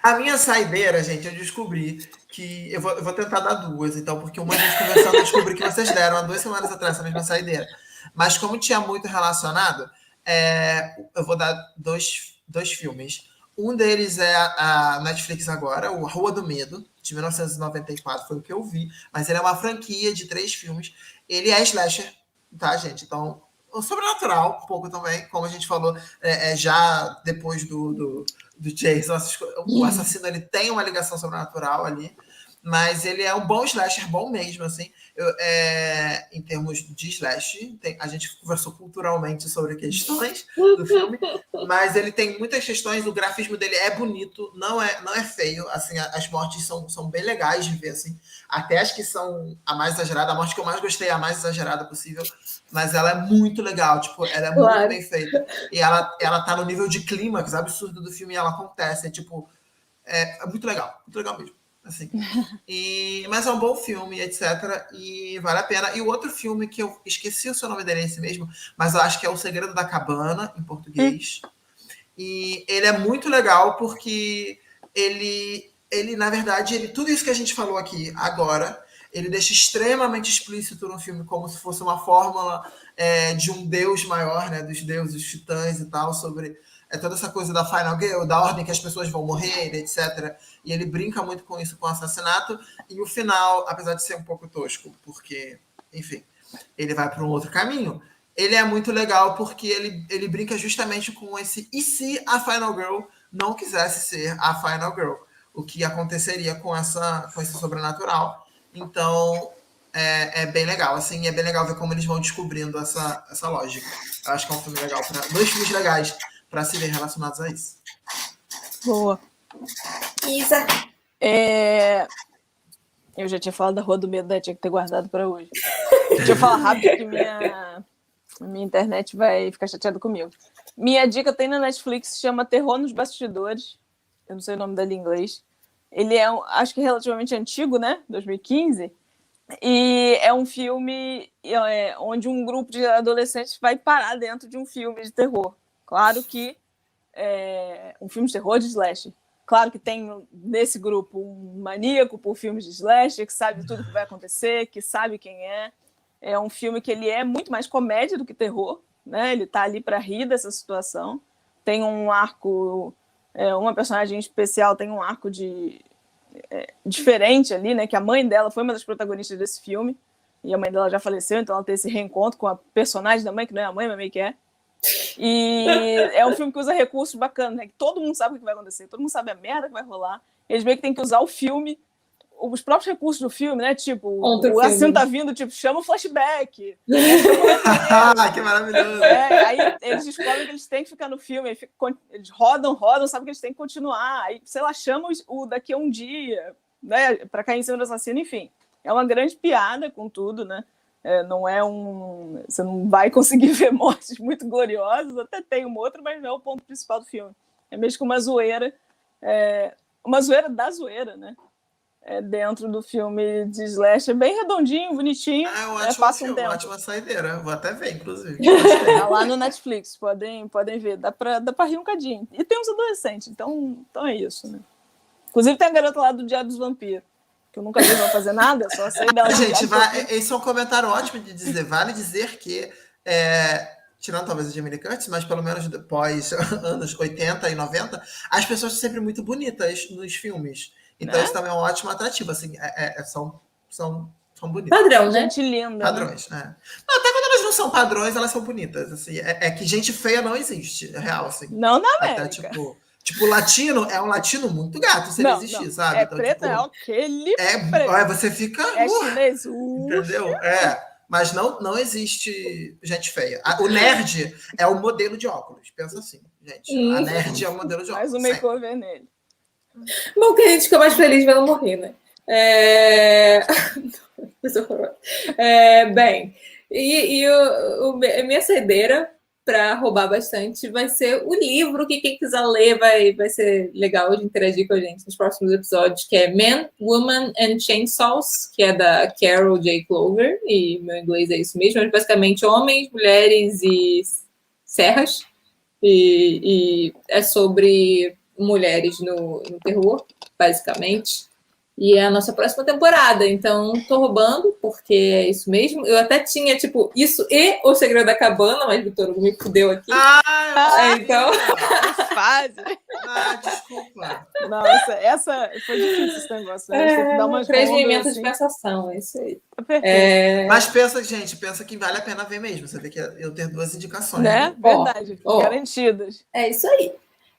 [SPEAKER 2] A minha saideira, gente, eu descobri que... Eu vou tentar dar duas, então, porque uma vez conversando eu descobri que vocês deram há 2 semanas atrás essa mesma saideira. Mas como tinha muito relacionado, eu vou dar dois filmes. Um deles é a Netflix agora, o Rua do Medo, de 1994, foi o que eu vi. Mas ele é uma franquia de 3 filmes. Ele é slasher, tá, gente? Então, o sobrenatural, um pouco também, como a gente falou, já depois do Jason, o assassino ele tem uma ligação sobrenatural ali, mas ele é um bom slasher, bom mesmo, assim, em termos de slash, a gente conversou culturalmente sobre questões do filme, mas ele tem muitas questões, o grafismo dele é bonito, não é feio, assim, as mortes são bem legais de ver, assim, até as que são a mais exagerada, a morte que eu mais gostei é a mais exagerada possível, mas ela é muito legal, tipo, ela é muito bem feita, e ela tá no nível de clímax absurdo do filme, e ela acontece, é muito legal mesmo. Assim. Mas é um bom filme, etc. E vale a pena. E o outro filme que eu esqueci o seu nome dele, é esse mesmo, mas eu acho que é O Segredo da Cabana, em português. E ele é muito legal porque ele na verdade, tudo isso que a gente falou aqui agora, ele deixa extremamente explícito no filme, como se fosse uma fórmula de um deus maior, né, dos deuses, dos titãs e tal, sobre toda essa coisa da Final Girl, da ordem que as pessoas vão morrer, etc. E ele brinca muito com isso, com o assassinato. E o final, apesar de ser um pouco tosco, porque, enfim, ele vai para um outro caminho, ele é muito legal porque ele brinca justamente com esse e se a Final Girl não quisesse ser a Final Girl? O que aconteceria com esse sobrenatural? Então, é bem legal, assim, é bem legal ver como eles vão descobrindo essa lógica. Eu acho que é um filme legal, 2 filmes legais para se ver relacionados a isso.
[SPEAKER 3] Boa.
[SPEAKER 1] Isa.
[SPEAKER 3] Eu já tinha falado da Rua do Medo, né? Tinha que ter guardado para hoje. Deixa eu falar rápido que minha internet vai ficar chateada comigo. Minha dica tem na Netflix, se chama Terror nos Bastidores. Eu não sei o nome dele em inglês. Ele é, acho que relativamente antigo, né? 2015. E é um filme onde um grupo de adolescentes vai parar dentro de um filme de terror. Claro que um filme de terror de slasher. Claro que tem nesse grupo um maníaco por filmes de slasher, que sabe tudo que vai acontecer, que sabe quem é. É um filme que ele é muito mais comédia do que terror, né? Ele tá ali para rir dessa situação. Tem um arco, uma personagem especial tem um arco diferente ali, né? Que a mãe dela foi uma das protagonistas desse filme, e a mãe dela já faleceu, então ela tem esse reencontro com a personagem da mãe, que não é a mãe, mas meio que é. E é um filme que usa recursos bacanas, né? Que todo mundo sabe o que vai acontecer, todo mundo sabe a merda que vai rolar. Eles meio que tem que usar o filme, os próprios recursos do filme, né? Tipo, o assassino tá vindo, tipo, chama o flashback.
[SPEAKER 2] Que maravilhoso.
[SPEAKER 3] Aí eles descobrem que eles têm que ficar no filme, eles rodam, sabem que eles têm que continuar. Aí, sei lá, chamam o daqui a um dia, né? Pra cair em cima do assassino, enfim. É uma grande piada com tudo, né? Não é você não vai conseguir ver mortes muito gloriosas, até tem uma outra, mas não é o ponto principal do filme. É mesmo que uma zoeira da zoeira, né? Dentro do filme de slasher, bem redondinho, bonitinho.
[SPEAKER 2] Passa um tempo. Ótima saideira, vou até ver, inclusive.
[SPEAKER 3] Tá lá no Netflix, podem ver, dá pra rir um cadinho. E tem uns adolescentes, então é isso, né? Inclusive tem a garota lá do Diário dos Vampiros, que eu nunca vi ela fazer nada, só sei dela.
[SPEAKER 2] Gente, esse é um comentário ótimo de dizer. Vale dizer que, tirando talvez o Jamie Lee Curtis, mas pelo menos depois, anos 80 e 90, as pessoas são sempre muito bonitas nos filmes. Então, isso também é um ótimo atrativo. Assim, são bonitas.
[SPEAKER 1] Padrão, né?
[SPEAKER 3] Gente linda.
[SPEAKER 2] Padrões, né? Até quando elas não são padrões, elas são bonitas. Assim, que gente feia não existe, é real. Assim.
[SPEAKER 3] Não na América.
[SPEAKER 2] Até, tipo, latino é um latino muito gato se ele existir, sabe?
[SPEAKER 3] Então, preto, tipo, aquele preto.
[SPEAKER 2] Você fica...
[SPEAKER 3] chinês.
[SPEAKER 2] Entendeu? Mas não existe gente feia. O nerd é o modelo de óculos. Pensa assim, gente. A nerd é o modelo de óculos.
[SPEAKER 3] Faz o makeover nele.
[SPEAKER 1] Bom, que a gente fica mais feliz vendo morrer, né? Bem, a minha saideira para roubar bastante vai ser o livro que quem quiser ler vai ser legal de interagir com a gente nos próximos episódios, que é Man, Woman and Chainsaws, que é da Carol J. Clover, e meu inglês é isso mesmo, mas basicamente homens, mulheres e serras, e é sobre mulheres no terror, basicamente. E é a nossa próxima temporada, então tô roubando, porque é isso mesmo. Eu até tinha, tipo, isso e O Segredo da Cabana, mas Vitor Hugo me fudeu aqui. Então...
[SPEAKER 3] Fase.
[SPEAKER 2] Desculpa.
[SPEAKER 3] Nossa, essa foi difícil esse negócio, né? Tem que dar umas
[SPEAKER 1] 3 momentos
[SPEAKER 3] assim.
[SPEAKER 1] de pensação, é isso aí.
[SPEAKER 2] Mas pensa que vale a pena ver mesmo. Você vê que eu tenho 2 indicações.
[SPEAKER 3] Né? Verdade, garantidas.
[SPEAKER 1] É isso aí.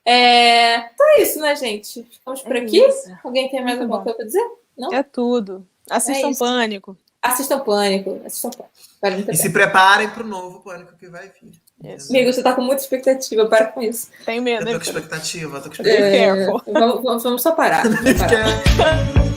[SPEAKER 1] Então é isso, né, gente? Ficamos por aqui.
[SPEAKER 3] Isso.
[SPEAKER 1] Alguém tem mais alguma coisa para dizer? Não?
[SPEAKER 3] É tudo. Assistam Pânico.
[SPEAKER 1] Assistam Pânico. Vale muito a pena.
[SPEAKER 2] Se preparem para o novo Pânico que vai vir.
[SPEAKER 1] Amigo, você tá com muita expectativa. Para com isso.
[SPEAKER 3] Tem medo,
[SPEAKER 2] Eu tô com expectativa.
[SPEAKER 3] Be careful.
[SPEAKER 1] Vamos só parar. Vamos parar.